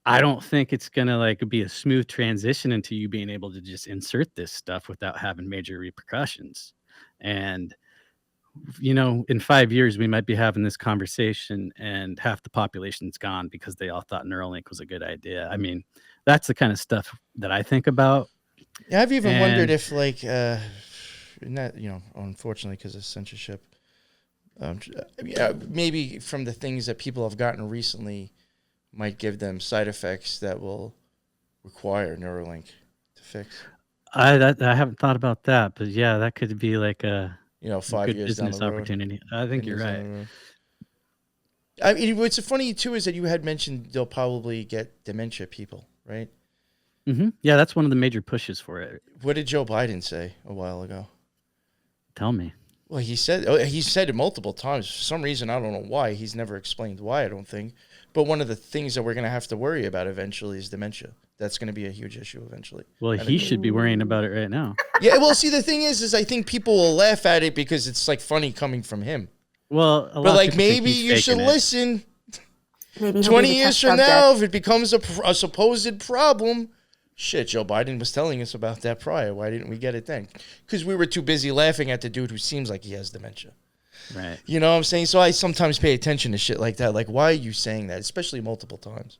I don't think it's gonna like be a smooth transition into you being able to just insert this stuff without having major repercussions. And in 5 years we might be having this conversation and half the population's gone because they all thought Neuralink was a good idea. I mean, that's the kind of stuff that I think about. Yeah, I've even wondered And if, like, not unfortunately because of censorship, maybe from the things that people have gotten recently might give them side effects that will require Neuralink to fix. I haven't thought about that, but yeah, that could be like a 5 good years down business the road. opportunity. I think 10 you're years down right. the road. I mean, what's funny too is that you had mentioned they'll probably get dementia people, right? Yeah, that's one of the major pushes for it. What did Joe Biden say a while ago? Tell me. Well, he said it multiple times. For some reason, I don't know why. He's never explained why, I don't think. But one of the things that we're going to have to worry about eventually is dementia. That's going to be a huge issue eventually. Well, he should be worrying about it right now. Yeah, well, see, the thing is I think people will laugh at it because it's like funny coming from him. Well, but like maybe you should listen. Maybe 20 years from now, if it becomes a supposed problem, shit, Joe Biden was telling us about that prior. Why didn't we get it then? Because we were too busy laughing at the dude who seems like he has dementia. Right. You know what I'm saying? So I sometimes pay attention to shit like that. Like, why are you saying that? Especially multiple times.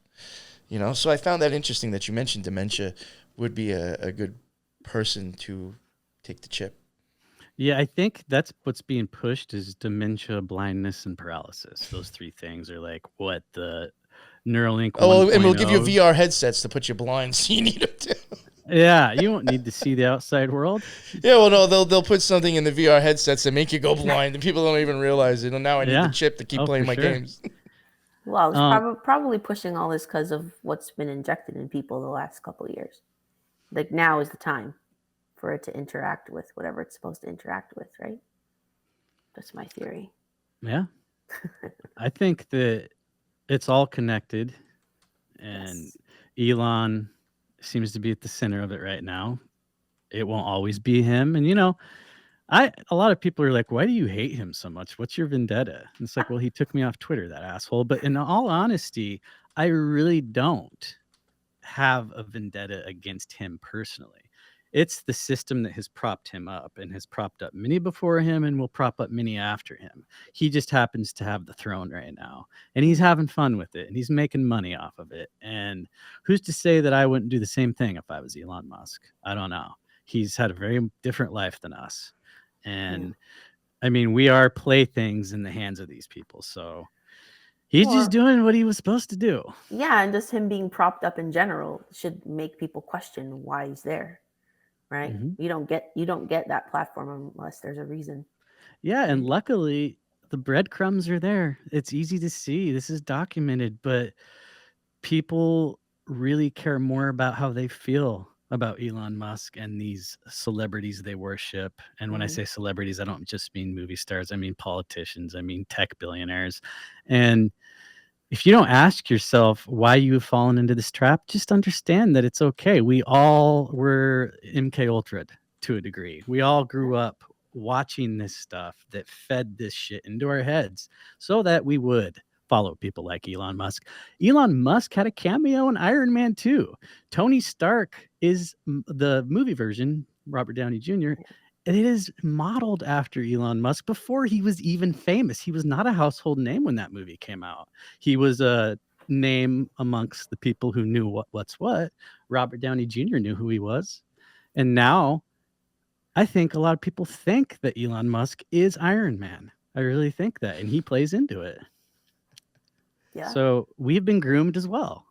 So I found that interesting that you mentioned dementia would be a good person to take the chip. Yeah, I think that's what's being pushed is dementia, blindness, and paralysis. Those three things are like what the Neuralink. Oh, and we'll give you VR headsets to put you blind, so you need them too. Yeah, you won't need to see the outside world. Yeah, well, no, they'll put something in the VR headsets that make you go blind, and people don't even realize it. And now I need the chip to keep playing my games. Well, it's probably pushing all this because of what's been injected in people the last couple of years. Like, now is the time for it to interact with whatever it's supposed to interact with, right? That's my theory. Yeah. I think that it's all connected, and Elon seems to be at the center of it right now. It won't always be him. And a lot of people are like, why do you hate him so much? What's your vendetta? And it's like, well, he took me off Twitter, that asshole. But in all honesty, I really don't have a vendetta against him personally. It's the system that has propped him up and has propped up many before him and will prop up many after him. He just happens to have the throne right now, and he's having fun with it, and he's making money off of it. And who's to say that I wouldn't do the same thing if I was Elon Musk? I don't know. He's had a very different life than us. And I mean, we are playthings in the hands of these people. So he's just doing what he was supposed to do. Yeah, and just him being propped up in general should make people question why he's there. Right? You don't get that platform unless there's a reason. Yeah, and luckily the breadcrumbs are there. It's easy to see. This is documented, but people really care more about how they feel about Elon Musk and these celebrities they worship. And when I say celebrities, I don't just mean movie stars. I mean politicians. I mean tech billionaires. And if you don't ask yourself why you've fallen into this trap, just understand that it's okay. We all were MK Ultra to a degree. We all grew up watching this stuff that fed this shit into our heads so that we would follow people like Elon Musk. Elon Musk had a cameo in Iron Man 2. Tony Stark is the movie version, Robert Downey Jr., and it is modeled after Elon Musk before he was even famous. He was not a household name when that movie came out. He was a name amongst the people who knew what's what. Robert Downey Jr. knew who he was. And now I think a lot of people think that Elon Musk is Iron Man. I really think that. And he plays into it. Yeah. So we've been groomed as well.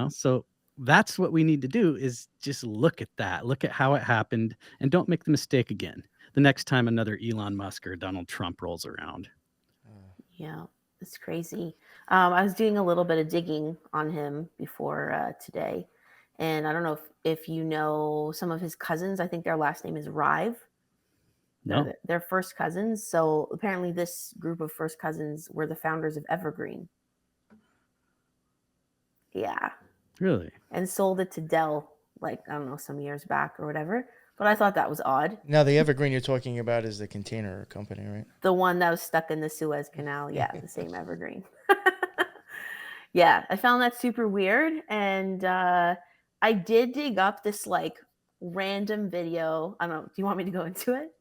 So that's what we need to do is just look at that, look at how it happened, and don't make the mistake again. the next time another Elon Musk or Donald Trump rolls around. Yeah, it's crazy. I was doing a little bit of digging on him before today, and I don't know if you know some of his cousins. I think their last name is Rive. No, They're first cousins. So apparently, this group of first cousins were the founders of Evergreen. Yeah, really. and sold it to Dell, like, I don't know, some years back or whatever. But I thought that was odd. Now, the Evergreen you're talking about is the container company, right? The one that was stuck in the Suez Canal. Yeah, the same Evergreen. Yeah, I found that super weird. And I did dig up this like random video. I don't know. Do you want me to go into it?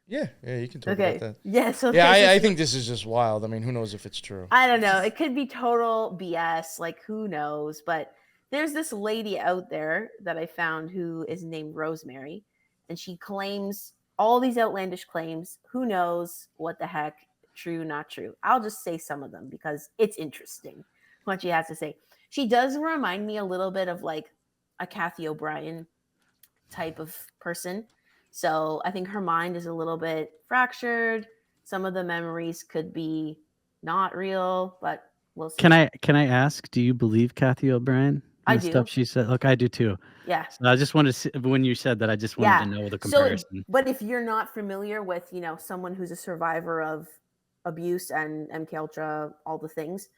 Yeah, you can talk about Okay. that. Yeah, so Yeah, there's I this- think this is just wild. I mean, who knows if it's true? I don't know. It could be total BS. Like, who knows? But there's this lady out there that I found who is named Rosemary, and she claims all these outlandish claims. Who knows what the heck? True, not true. I'll just say some of them because it's interesting what she has to say. She does remind me a little bit of like a Kathy O'Brien type of person. So I think her mind is a little bit fractured. Some of the memories could be not real, but we'll see. Can I ask? Do you believe Kathy O'Brien? I The do. stuff she said. Look, I do too. Yeah. So I just wanted to see, when you said that, I just wanted to know the comparison. But if you're not familiar with, someone who's a survivor of abuse and MK Ultra, all the things,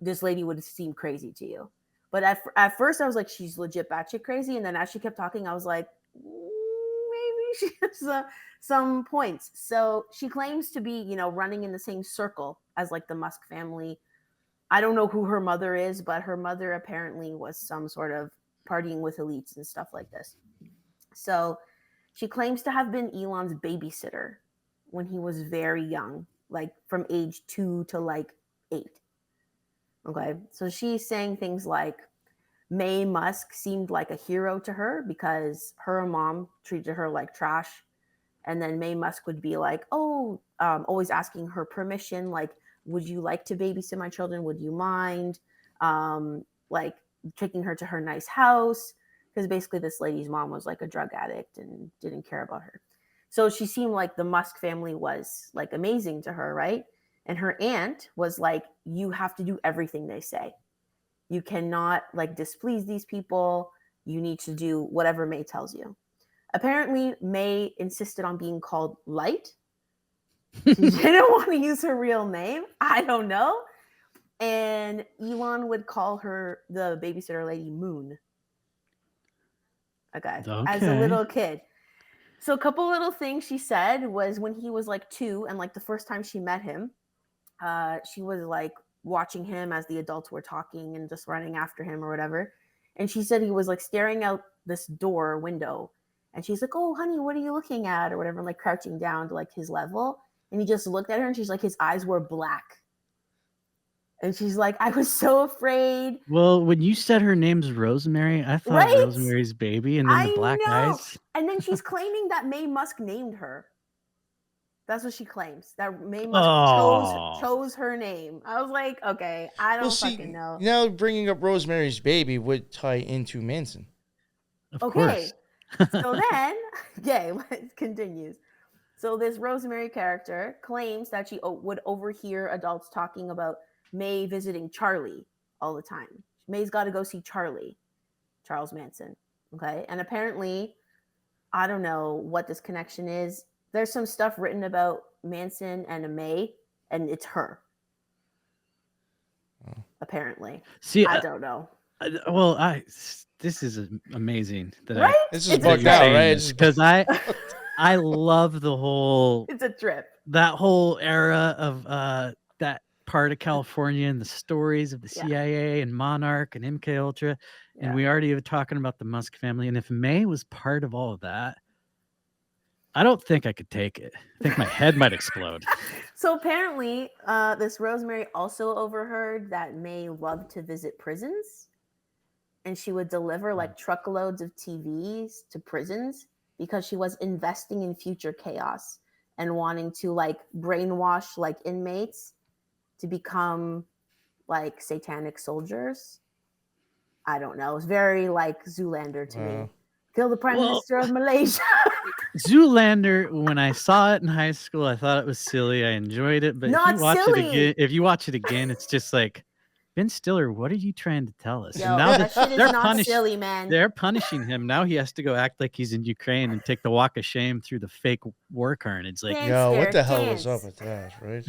this lady would seem crazy to you. But at first I was like, she's legit batshit crazy. And then as she kept talking, I was like, maybe she has some points. So she claims to be, running in the same circle as like the Musk family. I don't know who her mother is, but her mother apparently was some sort of partying with elites and stuff like this. So she claims to have been Elon's babysitter when he was very young, like from age 2 to like 8. Okay. So she's saying things like May Musk seemed like a hero to her because her mom treated her like trash. And then May Musk would be like, always asking her permission, like, would you like to babysit my children? Would you mind? Like taking her to her nice house. Because basically this lady's mom was like a drug addict and didn't care about her. So she seemed like the Musk family was like amazing to her, right? And her aunt was like, you have to do everything they say. You cannot like displease these people. You need to do whatever May tells you. Apparently, May insisted on being called Light. She didn't want to use her real name. I don't know. And Elon would call her, the babysitter lady, Moon. Okay. As a little kid. So a couple little things she said was when he was like 2 and like the first time she met him, she was like watching him as the adults were talking and just running after him or whatever. And she said he was like staring out this door window. And she's like, oh, honey, what are you looking at? Or whatever, like crouching down to like his level. And he just looked at her and she's like, his eyes were black. And she's like, I was so afraid. Well, when you said her name's Rosemary, I thought Right? Rosemary's Baby and then the black eyes. And then she's claiming that May Musk named her. That's what she claims. That May Musk chose her name. I was like, okay, I don't fucking know. Now bringing up Rosemary's Baby would tie into Manson. Of course. So then, it continues. So this Rosemary character claims that she would overhear adults talking about May visiting Charlie all the time. May's got to go see Charles Manson. Okay. And apparently, I don't know what this connection is. There's some stuff written about Manson and a May, and it's her. Apparently. See, I don't know. This is amazing. This is bugged out, right? Because I love the whole. It's a trip. That whole era of that part of California and the stories of the CIA and Monarch and MK Ultra, and we already were talking about the Musk family. And if May was part of all of that, I don't think I could take it. I think my head might explode. So apparently, this Rosemary also overheard that May loved to visit prisons, and she would deliver like truckloads of TVs to prisons because she was investing in future chaos and wanting to like brainwash like inmates to become like satanic soldiers. I don't know. It's very like Zoolander to me. Kill the Prime Minister of Malaysia. Zoolander, when I saw it in high school, I thought it was silly. I enjoyed it, but Not silly. if you watch it again, it's just like, Ben Stiller, what are you trying to tell us? Yo, and now that shit is they're not punished. silly, man. They're punishing him. Now he has to go act like he's in Ukraine and take the walk of shame through the fake war carnage. Like, Yo, what the hell Dance. was up with that, right?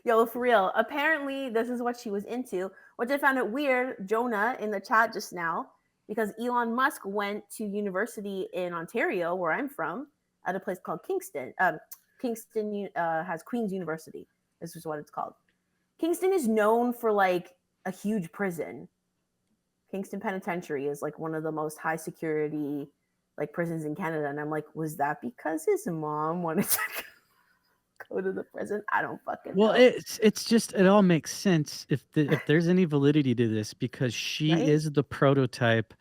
Yo, for real. Apparently, this is what she was into, which I found it weird, Jonah, in the chat just now, because Elon Musk went to university in Ontario, where I'm from, at a place called Kingston. Kingston has Queen's University. This is what it's called. Kingston is known for like a huge prison. Kingston Penitentiary is like one of the most high security like prisons in Canada. And I'm like, was that because his mom wanted to go to the prison? I don't fucking know. Well, it's just, it all makes sense if there's any validity to this, because she is the prototype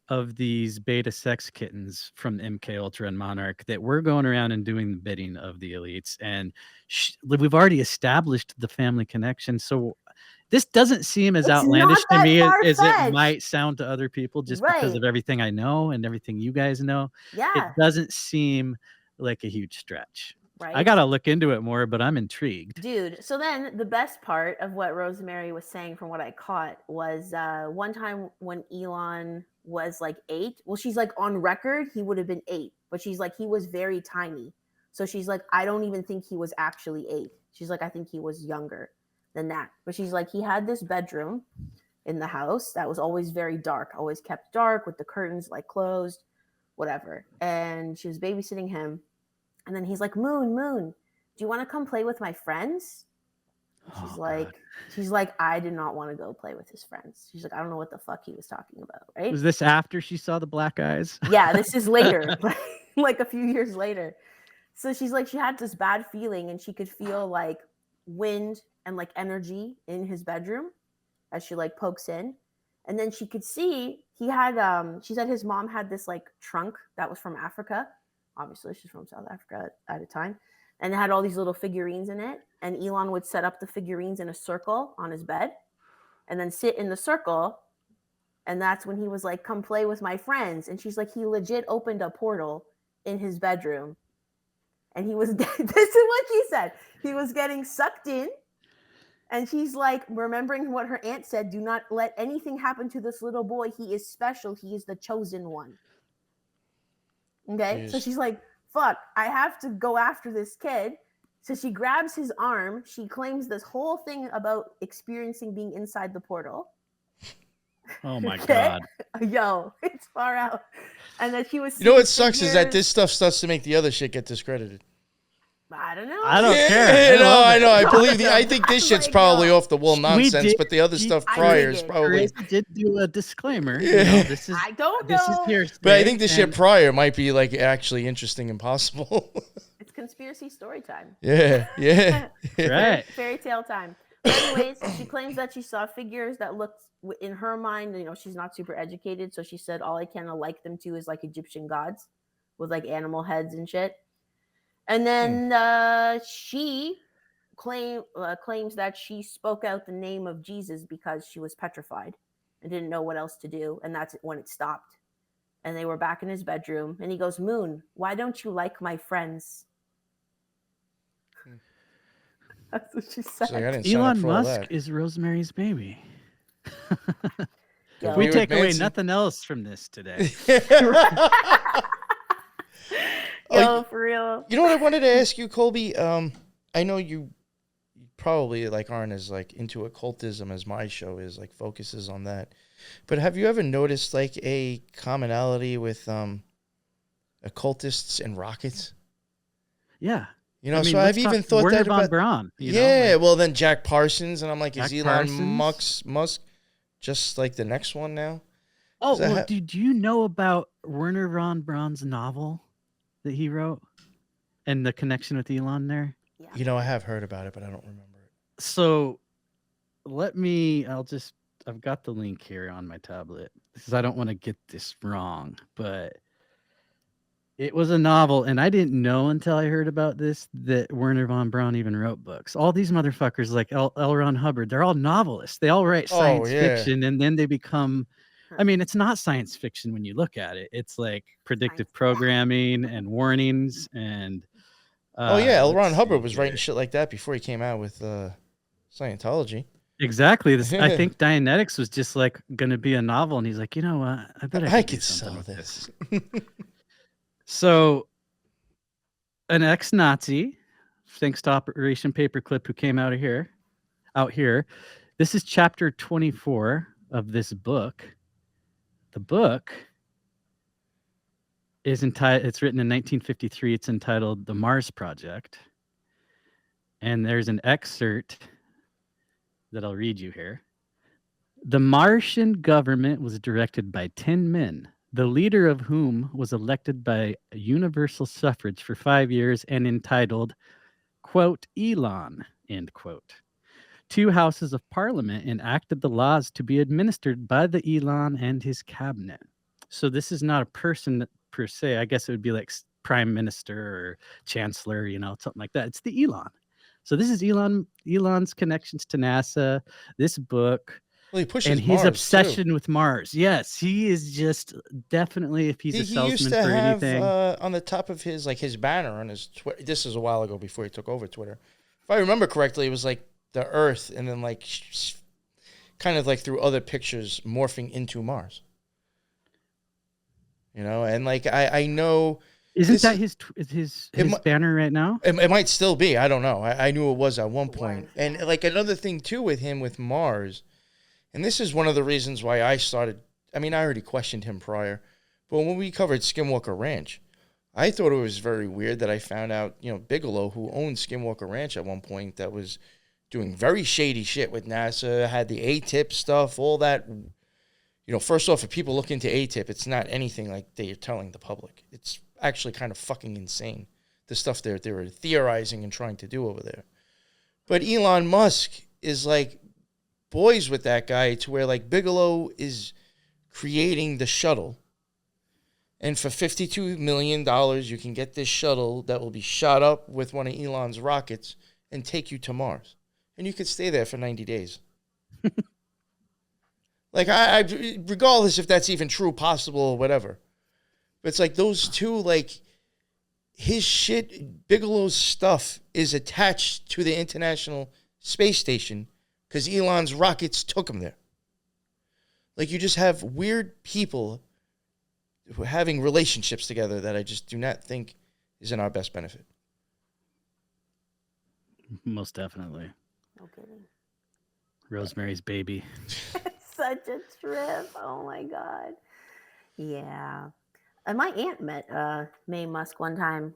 of these beta sex kittens from MK Ultra and Monarch that we're going around and doing the bidding of the elites. And we've already established the family connection. So this doesn't seem as outlandish to me as it might sound to other people, just because of everything I know and everything you guys know. Yeah. It doesn't seem like a huge stretch. Right. I got to look into it more, but I'm intrigued. Dude, so then the best part of what Rosemary was saying from what I caught was one time when Elon was like 8, well, she's like on record, he would have been 8, but she's like, he was very tiny. So she's like, I don't even think he was actually 8. She's like, I think he was younger than that. But she's like, he had this bedroom in the house that was always very dark, always kept dark with the curtains like closed, whatever. And she was babysitting him. And then he's like, Moon, do you want to come play with my friends? She's like, I did not want to go play with his friends. She's like, I don't know what the fuck he was talking about, right? Was this after she saw the black eyes? Yeah, this is later, like a few years later. So she's like, she had this bad feeling and she could feel like wind and like energy in his bedroom as she like pokes in. And then she could see he had, she said his mom had this like trunk that was from Africa. Obviously, she's from South Africa at the time. And it had all these little figurines in it. And Elon would set up the figurines in a circle on his bed and then sit in the circle. And that's when he was like, come play with my friends. And she's like, he legit opened a portal in his bedroom. And he was, this is what she said. He was getting sucked in. And she's like, remembering what her aunt said, do not let anything happen to this little boy. He is special. He is the chosen one. Okay, so she's like, fuck, I have to go after this kid. So she grabs his arm. She claims this whole thing about experiencing being inside the portal. Oh my God. Yo, it's far out. And then she was. You know what sucks is that this stuff starts to make the other shit get discredited. I don't know. I don't care. I know. I think this shit's probably off the wall nonsense, but the other stuff prior is probably. Chris did do a disclaimer. Yeah. You know, this is, I don't know. This is hearsay. But I think the shit prior might be like actually interesting and possible. It's conspiracy story time. Yeah. Right. Fairy tale time. But anyways, she claims that she saw figures that looked, in her mind, you know, she's not super educated. So she said, all I kind of like them to is like Egyptian gods with like animal heads and shit. And then she claims that she spoke out the name of Jesus because she was petrified and didn't know what else to do. And that's when it stopped. And they were back in his bedroom. And he goes, Moon, why don't you like my friends? That's what she said. Like, Elon Musk is Rosemary's baby. If we take away nothing else from this today. Yo, for real. You know what I wanted to ask you, Colby? I know you probably like aren't as like into occultism as my show is, like focuses on that. But have you ever noticed like a commonality with occultists and rockets? Yeah. You know, so I've even thought Werner that von about Braun. Yeah, well then Jack Parsons, and I'm like, is Elon Parsons? Musk just like the next one now? Oh, well, did you know about Werner von Braun's novel that he wrote and the connection with Elon there? Yeah. You know, I have heard about it, but I don't remember it. So I've got the link here on my tablet because I don't want to get this wrong, but it was a novel, and I didn't know until I heard about this that Werner von Braun even wrote books. All these motherfuckers like L. Ron Hubbard, they're all novelists. They all write science fiction, and then they become I mean, it's not science fiction when you look at it. It's like predictive Science. programming and warnings and. Oh yeah, L. Ron let's Hubbard see was writing here. shit like that before he came out with Scientology. Exactly. This, I think Dianetics was just like going to be a novel, and he's like, you know what? I bet I could do something sell with this. So, an ex-Nazi, thanks to Operation Paperclip, who came out here. This is chapter 24 of this book. The book is entitled. It's written in 1953. It's entitled "The Mars Project," and there's an excerpt that I'll read you here. The Martian government was directed by 10 men, the leader of whom was elected by universal suffrage for 5 years and entitled, quote, Elon, end quote. 2 houses of parliament enacted the laws to be administered by the Elon and his cabinet. So this is not a person per se. I guess it would be like prime minister or chancellor, something like that. It's the Elon. So this is Elon's connections to NASA, this book. Well, he pushes And his Mars, obsession too. with Mars. Yes, he is just definitely, if he's a He used salesman to for have anything. on the top of his banner on his Twitter. This is a while ago before he took over Twitter. If I remember correctly, it was like the Earth, and then kind of like through other pictures morphing into Mars. And I know. Isn't that his banner right now? It might still be. I don't know. I knew it was at one point. And like another thing too with him with Mars, and this is one of the reasons why I started. I mean, I already questioned him prior, but when we covered Skinwalker Ranch, I thought it was very weird that I found out, Bigelow, who owned Skinwalker Ranch at one point, that was doing very shady shit with NASA, had the ATIP stuff, all that. First off, if people look into ATIP, it's not anything like they're telling the public. It's actually kind of fucking insane, the stuff they were theorizing and trying to do over there. But Elon Musk is like boys with that guy to where like Bigelow is creating the shuttle. And for $52 million, you can get this shuttle that will be shot up with one of Elon's rockets and take you to Mars. And you could stay there for 90 days. Like, I regardless if that's even true, possible, or whatever. But it's like those two, like, his shit, Bigelow's stuff is attached to the International Space Station because Elon's rockets took him there. Like, you just have weird people who are having relationships together that I just do not think is in our best benefit. Most definitely. No kidding. Rosemary's Baby. Such a trip. Oh my God. Yeah. And my aunt met Mae Musk one time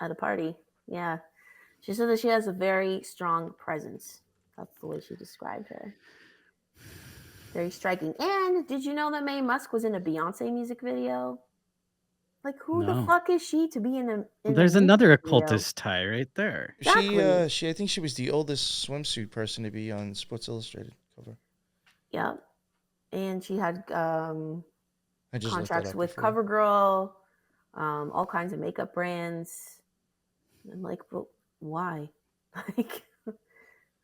at a party. Yeah. She said that she has a very strong presence. That's the way she described her. Very striking. And did you know that Mae Musk was in a Beyonce music video? Like, who the fuck is she to be in There's a another music video? occultist tie right there. Exactly. I think she was the oldest swimsuit person to be on Sports Illustrated cover. Yeah. And she had contracts with before. CoverGirl, all kinds of makeup brands. I'm like, but why? Like,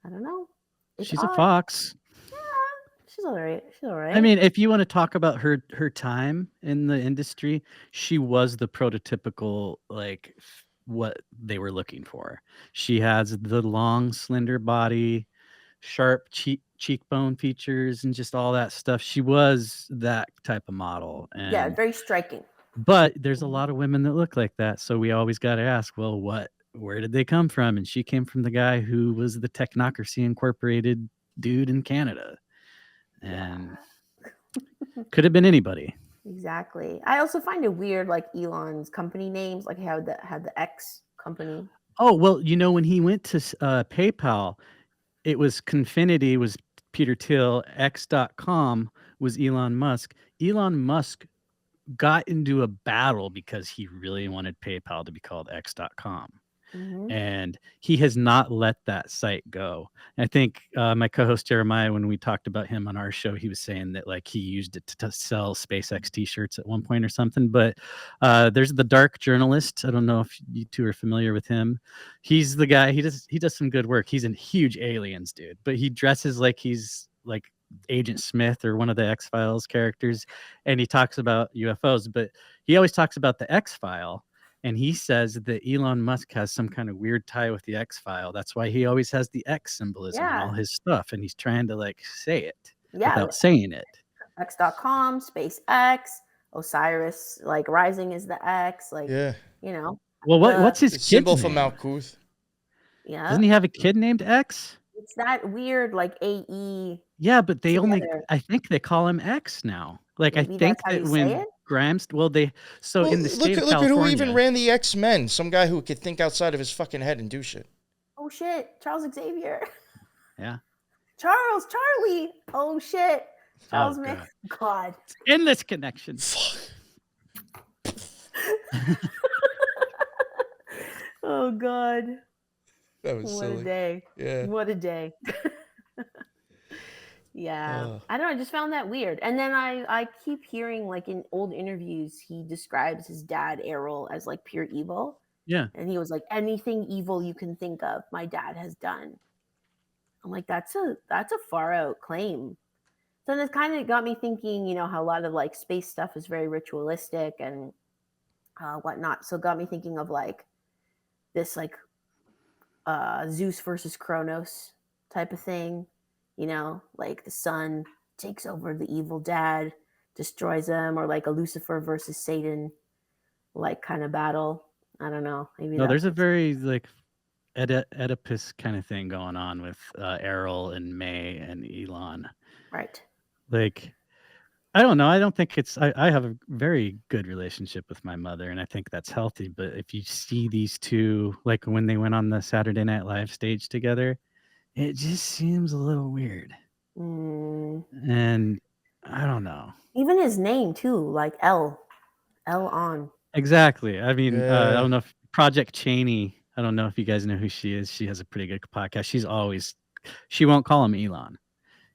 I don't know. It's She's odd. a fox. Yeah, she's all right. She's all right. I mean, if you want to talk about her time in the industry, she was the prototypical, like, what they were looking for. She has the long, slender body, sharp cheekbone features, and just all that stuff. She was that type of model. And, yeah, very striking. But there's a lot of women that look like that. So we always got to ask, well, where did they come from? And she came from the guy who was the Technocracy Incorporated dude in Canada. And could have been anybody. Exactly. I also find it weird, like Elon's company names, like how had the X company. Oh, well, when he went to PayPal, it was Confinity was Peter Thiel, X.com was Elon Musk. Elon Musk got into a battle because he really wanted PayPal to be called X.com. Mm-hmm. And he has not let that site go. I think my co-host Jeremiah, when we talked about him on our show, he was saying that like he used it to sell SpaceX t-shirts at one point or something. But there's the Dark Journalist. I don't know if you two are familiar with him. He's the guy. He does some good work. He's a huge aliens dude, but he dresses like he's like Agent Smith or one of the X-Files characters, and he talks about UFOs, but he always talks about the X-File, and he says that Elon Musk has some kind of weird tie with the X-File. That's why he always has the X symbolism in all his stuff, and he's trying to like say it without saying it. X.com, SpaceX, Osiris, like Rising is the X, like you know. Well, what's his kid's symbol for name? Malkuth? Yeah. Doesn't he have a kid named X? It's that weird, like AE. Yeah, but they together. I think they call him X now. Like Maybe I think that's how that you when say it? Grimes, in the state of look California, at who even ran the X-Men. Some guy who could think outside of his fucking head and do shit. Oh shit, Charles Xavier. Yeah. Charlie. Oh shit. Charles God. Endless connection. Fuck. Oh God. That was what silly. A day. Yeah. What a day. Yeah. I don't know. I just found that weird. And then I keep hearing, like, in old interviews, he describes his dad, Errol, as like pure evil. Yeah. And he was like, anything evil you can think of, my dad has done. I'm like, that's a far out claim. So this kind of got me thinking, you know, how a lot of like space stuff is very ritualistic and whatnot. So it got me thinking of like this like Zeus versus Kronos type of thing, you know, like the son takes over the evil dad, destroys him, or like a Lucifer versus Satan like kind of battle. I don't know. Maybe there's a very like Oedipus kind of thing going on with Errol and May and Elon. Right. Like, I don't know. I don't think I have a very good relationship with my mother, and I think that's healthy. But if you see these two, like when they went on the Saturday Night Live stage together, it just seems a little weird. And I don't know. Even his name too, like on. Exactly. I mean, I don't know if Project Cheney. I don't know if you guys know who she is. She has a pretty good podcast. She won't call him Elon.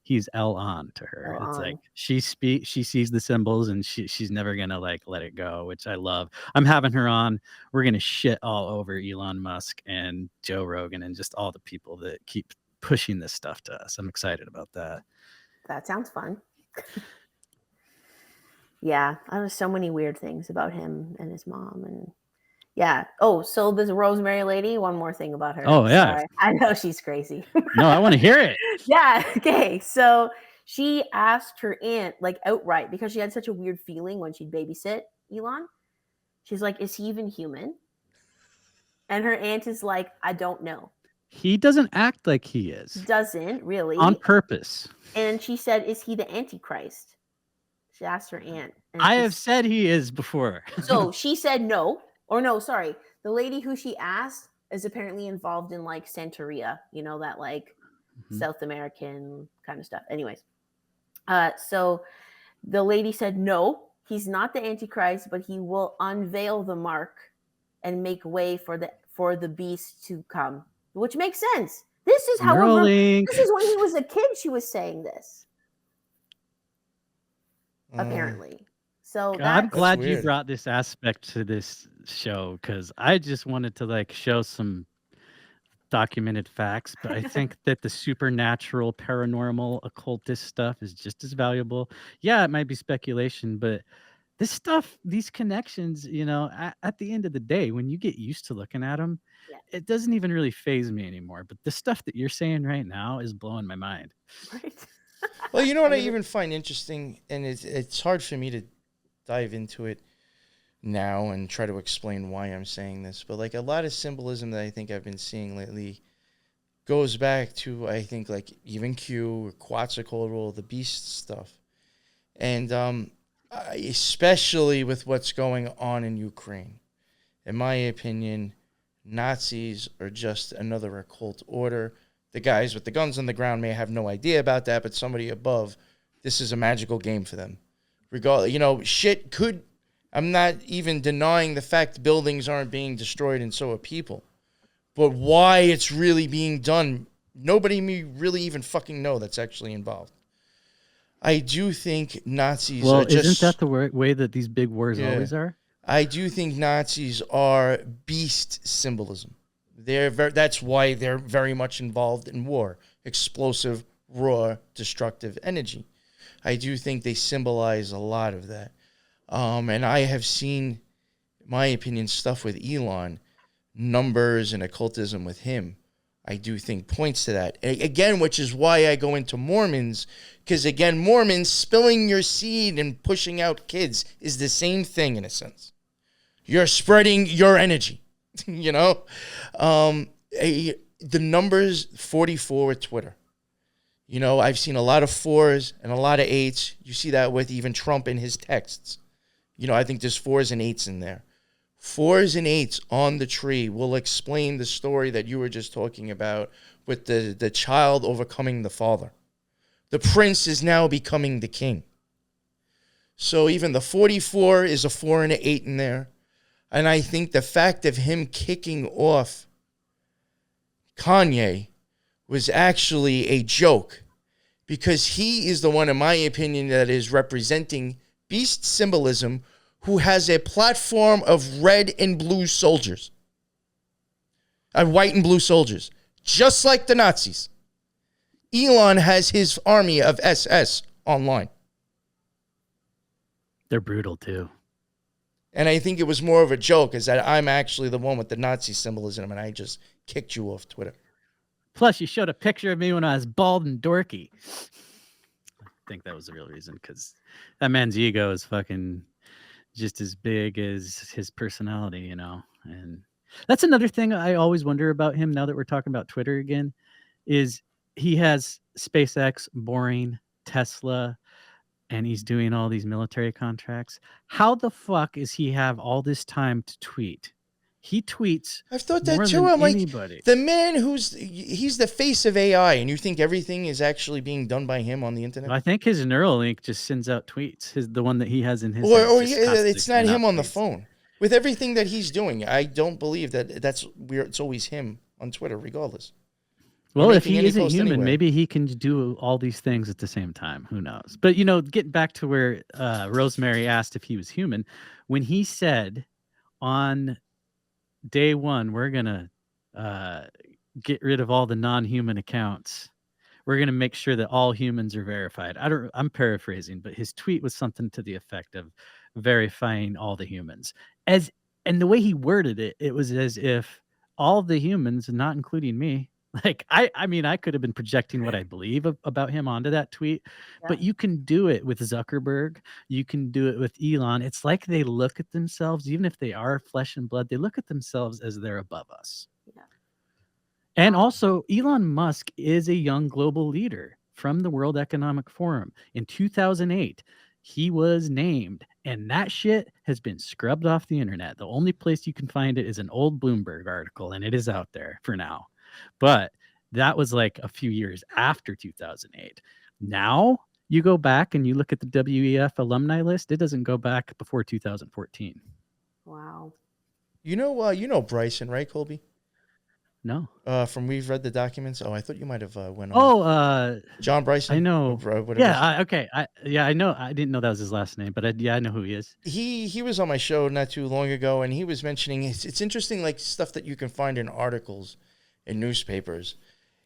He's on to her. It's like she sees the symbols and she's never gonna like let it go, which I love. I'm having her on. We're gonna shit all over Elon Musk and Joe Rogan and just all the people that keep pushing this stuff to us. I'm excited about that. That sounds fun. Yeah, there's so many weird things about him and his mom and yeah. Oh, so this Rosemary lady, one more thing about her. Oh, yeah. Sorry. I know she's crazy. No, I want to hear it. Yeah. Okay. So she asked her aunt, like outright, because she had such a weird feeling when she'd babysit Elon. She's like, is he even human? And her aunt is like, I don't know. He doesn't act like he is. Doesn't really. On purpose. And she said, is he the Antichrist? She asked her aunt. I have said he is before. So she said no. Or no, sorry. The lady who she asked is apparently involved in like Santeria, you know, that like South American kind of stuff. Anyways, so the lady said, no, he's not the Antichrist, but he will unveil the mark and make way for the beast to come, which makes sense. This is Neuralink. This is when he was a kid. She was saying this, apparently. So I'm glad you brought this aspect to this show because I just wanted to like show some documented facts, but I think that the supernatural, paranormal, occultist stuff is just as valuable. Yeah, it might be speculation, but this stuff, these connections, you know, at the end of the day, when you get used to looking at them, it doesn't even really faze me anymore. But the stuff that you're saying right now is blowing my mind. Right. Well, you know what I even find interesting, and it's hard for me to dive into it now and try to explain why I'm saying this, but like a lot of symbolism that I think I've been seeing lately goes back to, I think, like even Q or Quetzalcoatl, the beast stuff, and especially with what's going on in Ukraine. In my opinion, Nazis are just another occult order. The guys with the guns on the ground may have no idea about that, but somebody above, this is a magical game for them. Regardless, you know, shit could. I'm not even denying the fact buildings aren't being destroyed and so are people. But why it's really being done, nobody may really even fucking know that's actually involved. I do think Nazis are just... isn't that the way that these big wars always are? I do think Nazis are beast symbolism. That's why they're very much involved in war. Explosive, raw, destructive energy. I do think they symbolize a lot of that. And I have seen, in my opinion, stuff with Elon, numbers and occultism with him, I do think points to that. Again, which is why I go into Mormons, because again, Mormons spilling your seed and pushing out kids is the same thing in a sense. You're spreading your energy, you know? The numbers 44 with Twitter. You know, I've seen a lot of 4s and a lot of 8s. You see that with even Trump in his texts. You know, I think there's 4s and 8s in there. 4s and 8s on the tree will explain the story that you were just talking about with the child overcoming the father. The prince is now becoming the king. So even the 44 is a 4 and an 8 in there. And I think the fact of him kicking off Kanye was actually a joke, because he is the one, in my opinion, that is representing beast symbolism, who has a platform of red and blue soldiers, white and blue soldiers, just like the Nazis. Elon has his army of SS online. They're brutal too. And I think it was more of a joke, is that I'm actually the one with the Nazi symbolism, and I just kicked you off Twitter. Plus, you showed a picture of me when I was bald and dorky. I think that was the real reason, because that man's ego is fucking just as big as his personality, you know. And that's another thing I always wonder about him, now that we're talking about Twitter again, is he has SpaceX, Boring, Tesla, and he's doing all these military contracts. How the fuck is he have all this time to tweet? He tweets. I've thought that more too. than I'm like, anybody. the man he's the face of AI, and you think everything is actually being done by him on the internet? I think his Neuralink just sends out tweets. The one that he has in his. Or just yeah, constantly it's not sending him out on the tweets. phone. With everything that he's doing, I don't believe that that's weird. It's always him on Twitter, regardless. Well, if making he any isn't post human, anywhere. maybe he can do all these things at the same time. Who knows? But, you know, getting back to where Rosemary asked if he was human, when he said on day one, we're going to get rid of all the non-human accounts. We're going to make sure that all humans are verified. I'm paraphrasing, but his tweet was something to the effect of verifying all the humans. And the way he worded it, it was as if all the humans, not including me, like, I mean, I could have been projecting what I believe about him onto that tweet, but you can do it with Zuckerberg. You can do it with Elon. It's like they look at themselves, even if they are flesh and blood, they look at themselves as they're above us. Yeah. And also, Elon Musk is a young global leader from the World Economic Forum. In 2008, he was named, and that shit has been scrubbed off the internet. The only place you can find it is an old Bloomberg article, and it is out there for now. But that was like a few years after 2008. Now you go back and you look at the WEF alumni list. It doesn't go back before 2014. Wow. You know Bryson, right, Colby? No. From We've Read the Documents. Oh, I thought you might have went on. John Bryson. I know. Whatever. Yeah. Okay. I know. I didn't know that was his last name, but I know who he is. He was on my show not too long ago, and he was mentioning it's interesting, like stuff that you can find in articles in newspapers.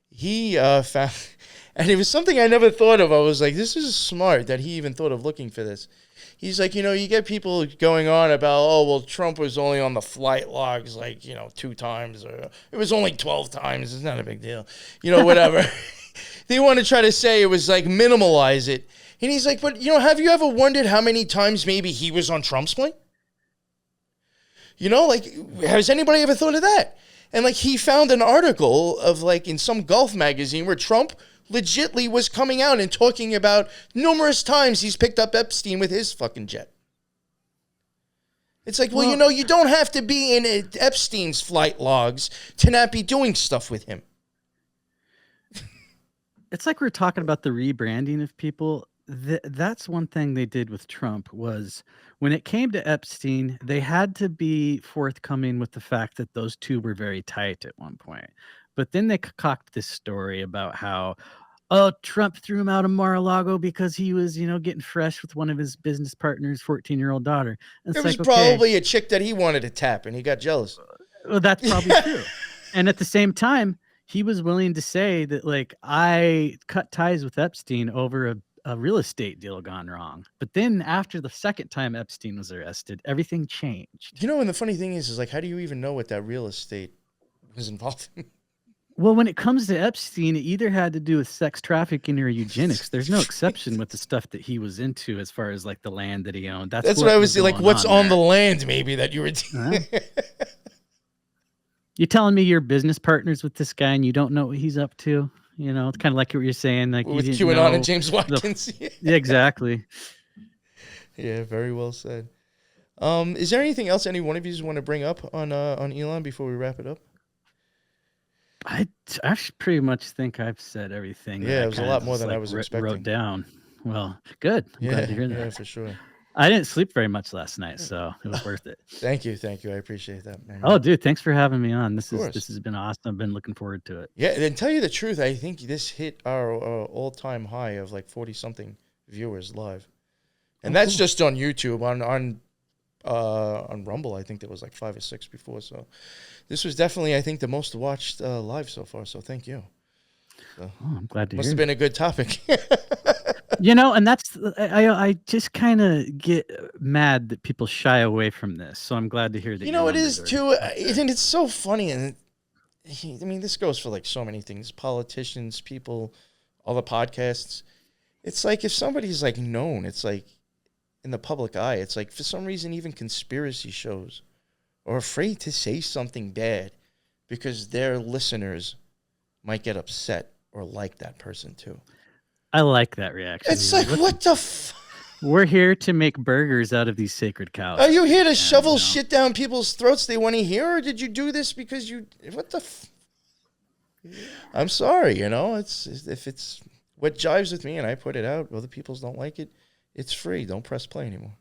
He found, and it was something I never thought of. I was like, this is smart that he even thought of looking for this. He's like, you get people going on about, oh, well, Trump was only on the flight logs, 2 times, or it was only 12 times. It's not a big deal. Whatever. They want to try to say it was like minimalize it. And he's like, but, have you ever wondered how many times maybe he was on Trump's plane? Has anybody ever thought of that? And he found an article of in some golf magazine where Trump legitly was coming out and talking about numerous times he's picked up Epstein with his fucking jet. It's like, well, you don't have to be in Epstein's flight logs to not be doing stuff with him. It's like we're talking about the rebranding of people. That's one thing they did with Trump was when it came to Epstein, they had to be forthcoming with the fact that those two were very tight at one point. But then they concocted this story about how, Trump threw him out of Mar-a-Lago because he was, getting fresh with one of his business partners' 14-year-old daughter. And There was probably a chick that he wanted to tap, and he got jealous. Well, that's probably true. And at the same time, he was willing to say that, like, I cut ties with Epstein over a real estate deal gone wrong. But then after the second time Epstein was arrested, everything changed. You know, and the funny thing is like, how do you even know what that real estate was involved in? Well, when it comes to Epstein, it either had to do with sex trafficking or eugenics. There's no exception with the stuff that he was into as far as like the land that he owned. That's what I was like. going What's on the there. land? Maybe that you were. You telling me you're business partners with this guy and you don't know what he's up to? You know, it's kind of like what you're saying, like With you didn't QAnon know and James Watkins. Yeah, exactly. Yeah, very well said. Is there anything else any one of you want to bring up on Elon before we wrap it up? I pretty much think I've said everything. Yeah, it was a lot more than I was expecting. Wrote down. Well, good. I'm glad to hear that. Yeah, for sure. I didn't sleep very much last night, so it was worth it. Thank you. I appreciate that, man. Oh, dude, thanks for having me on. This has been awesome. I've been looking forward to it. Yeah, and tell you the truth, I think this hit our all-time high of like 40-something viewers live, and that's just on YouTube. On Rumble, I think there was like 5 or 6 before. So this was definitely, I think, the most watched live so far. So thank you. So, I'm glad to hear. Must have been a good topic. You know, and that's I just kind of get mad that people shy away from this. So I'm glad to hear that. You know, it is too, and it's so funny. And I mean, this goes for like so many things: politicians, people, all the podcasts. It's like if somebody's like known, it's like in the public eye. It's like for some reason, even conspiracy shows are afraid to say something bad because their listeners might get upset or like that person too. I like that reaction. It's like, what the We're here to make burgers out of these sacred cows. Are you here to shovel shit down people's throats they want to hear, or did you do this because you... What the... I'm sorry, you know? If it's what jives with me and I put it out, other people don't like it, it's free. Don't press play anymore.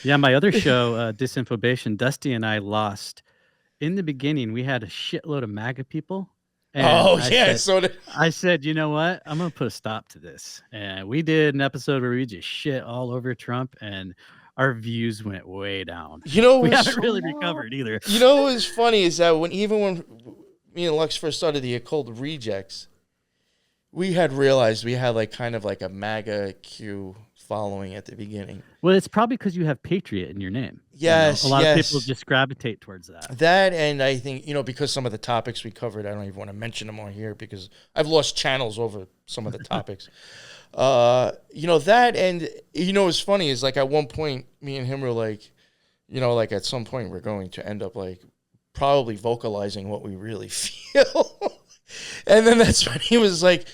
Yeah, my other show, Disinfobation, Dusty and I lost. In the beginning, we had a shitload of MAGA people. I said, you know what? I'm going to put a stop to this. And we did an episode where we just shit all over Trump, and our views went way down. You know, we haven't really recovered either. You know what was funny is that when me and Lux first started the Occult Rejects, we had realized we had like kind of like a MAGA Q following at the beginning. Well, it's probably because you have Patriot in your name. Yes, a lot of people just gravitate towards that. That, and I think, you know, because some of the topics we covered, I don't even want to mention them on here because I've lost channels over some of the topics. You know, that, and, you know, what's funny is like at one point, me and him were like, you know, like at some point we're going to end up like probably vocalizing what we really feel. And then that's when he was like,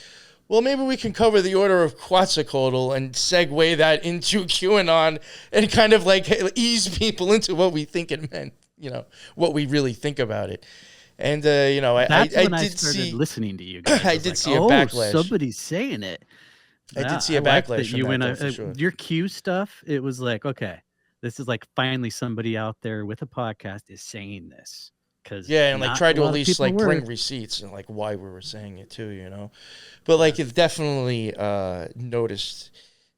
well, maybe we can cover the order of Quetzalcoatl and segue that into QAnon and kind of like ease people into what we think it meant, you know, what we really think about it. And, you know, I did see listening to you guys. I did see a backlash. Somebody's saying it. I did see a backlash from that, for sure. Your Q stuff, it was like, okay, this is like finally somebody out there with a podcast is saying this. Yeah, and like try to at least like bring receipts and like why we were saying it too, you know. But like it definitely noticed.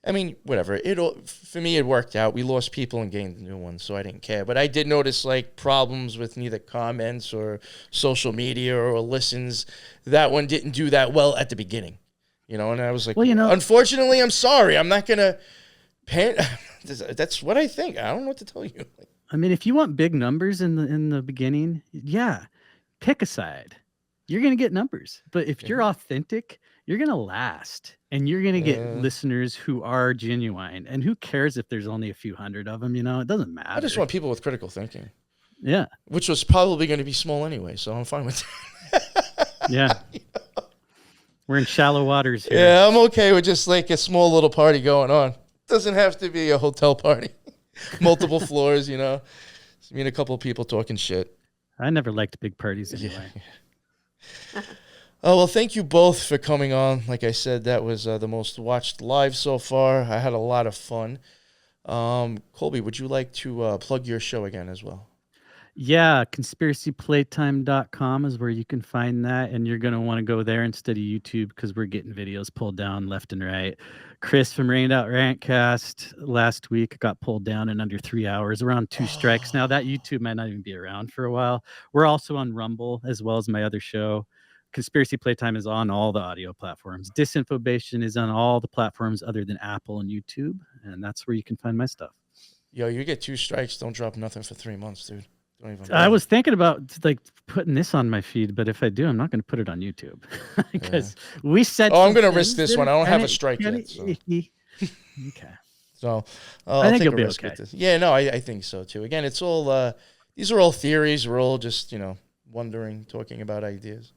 I mean, whatever. For me, it worked out. We lost people and gained new ones, so I didn't care. But I did notice like problems with neither comments or social media or listens. That one didn't do that well at the beginning, you know. And I was like, well, you know, unfortunately, I'm sorry. I'm not gonna. That's what I think. I don't know what to tell you. I mean, if you want big numbers in the beginning, yeah, pick a side. You're going to get numbers. But if you're authentic, you're going to last. And you're going to get listeners who are genuine. And who cares if there's only a few hundred of them, you know? It doesn't matter. I just want people with critical thinking. Yeah. Which was probably going to be small anyway, so I'm fine with that. Yeah. You know? We're in shallow waters here. Yeah, I'm okay with just like a small little party going on. Doesn't have to be a hotel party. Multiple floors, you know. Me and a couple of people talking shit. I never liked big parties anyway. Yeah. Oh, well, thank you both for coming on. Like I said, that was the most watched live so far. I had a lot of fun. Colby, would you like to plug your show again as well? Yeah, conspiracyplaytime.com is where you can find that, and you're going to want to go there instead of YouTube because we're getting videos pulled down left and right. Chris from Rained Out Rantcast last week got pulled down in under 3 hours, around 2 strikes. Now that YouTube might not even be around for a while. We're also on Rumble as well as my other show. Conspiracy Playtime is on all the audio platforms. Disinfobation is on all the platforms other than Apple and YouTube, and that's where you can find my stuff. Yo, you get 2 strikes, don't drop nothing for 3 months, dude. Don't even. I was thinking about like putting this on my feed, but if I do, I'm not going to put it on YouTube because we said. Oh, I'm going to risk this one. I don't have a strike yet. So. Okay. So I think take you'll a be risk okay. with this. Yeah, no, I think so too. Again, it's all these are all theories. We're all just wondering, talking about ideas.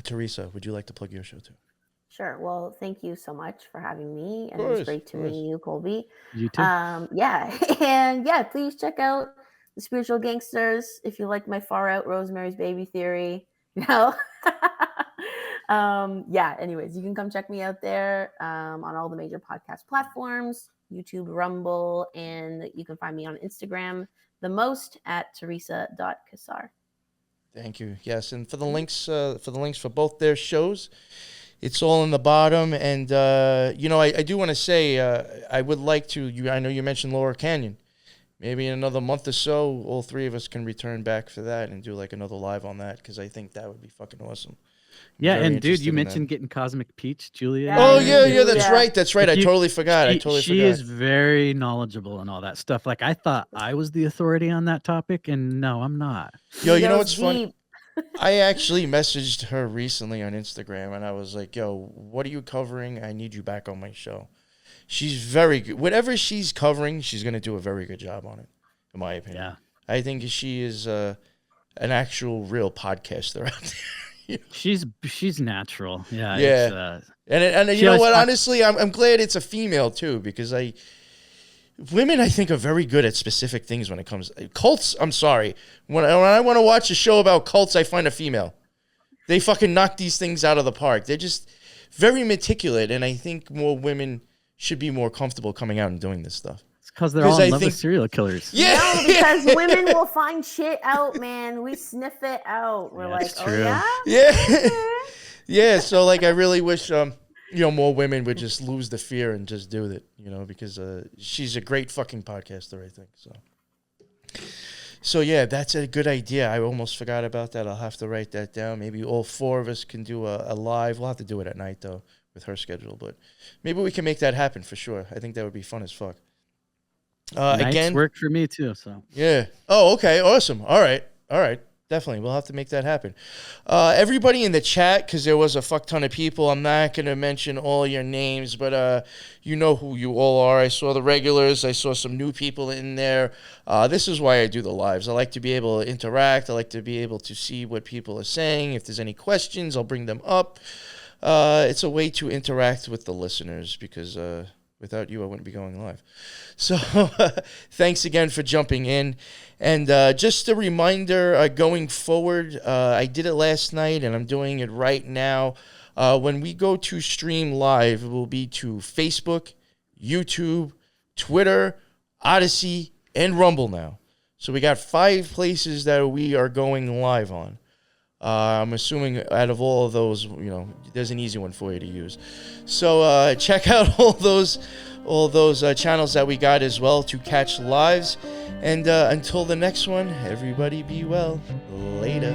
Teresa, would you like to plug your show too? Sure. Well, thank you so much for having me, and Of it was course, great to of course. meet you, Colby. You too. Yeah, and yeah, please check out the Spiritual Gangsters if you like my far out Rosemary's Baby theory. Yeah. Anyways, you can come check me out there on all the major podcast platforms, YouTube, Rumble, and you can find me on Instagram the most at teresa.cassar. Thank you. Yes, and for the links for both their shows, it's all in the bottom. And I do want to say I would like to. I know you mentioned Lower Canyon. Maybe in another month or so, all 3 of us can return back for that and do like another live on that because I think that would be fucking awesome. Yeah, Very and dude, interested you in mentioned that. getting Cosmic Peach, Julia. Oh Yeah, yeah, that's yeah. right. That's right. I totally forgot. She is very knowledgeable and all that stuff. Like I thought I was the authority on that topic, and no, I'm not. Yo, you know Goes what's funny? deep. I actually messaged her recently on Instagram, and I was like, yo, what are you covering? I need you back on my show. She's very good. Whatever she's covering, she's going to do a very good job on it, in my opinion. Yeah. I think she is an actual real podcaster out there. She's natural. Yeah. Yeah. It's, And She you know always what? talks- Honestly, I'm glad it's a female, too, because women, I think, are very good at specific things when it comes cults. I'm sorry. When I want to watch a show about cults, I find a female. They fucking knock these things out of the park. They're just very meticulous, and I think more women should be more comfortable coming out and doing this stuff. It's because they're all I in love think- with serial killers. Yeah. No, because women will find shit out, man. We sniff it out. We're Yeah, like, it's oh true. yeah? Yeah. Yeah, so like I really wish more women would just lose the fear and just do it, because she's a great fucking podcaster, I think. So yeah, that's a good idea. I almost forgot about that. I'll have to write that down. Maybe all 4 of us can do a live. We'll have to do it at night though with her schedule, but maybe we can make that happen for sure. I think that would be fun as fuck. Nights Again, work for me too. So yeah. Oh, okay. Awesome. All right. Definitely. We'll have to make that happen. Everybody in the chat, because there was a fuck ton of people, I'm not going to mention all your names, but you know who you all are. I saw the regulars. I saw some new people in there. This is why I do the lives. I like to be able to interact. I like to be able to see what people are saying. If there's any questions, I'll bring them up. It's a way to interact with the listeners because without you, I wouldn't be going live. So thanks again for jumping in. And just a reminder, going forward, I did it last night and I'm doing it right now. When we go to stream live, it will be to Facebook, YouTube, Twitter, Odyssey, and Rumble now. So we got 5 places that we are going live on. I'm assuming out of all of those, there's an easy one for you to use. So check out all those channels that we got as well to catch lives. And until the next one, everybody be well. Later.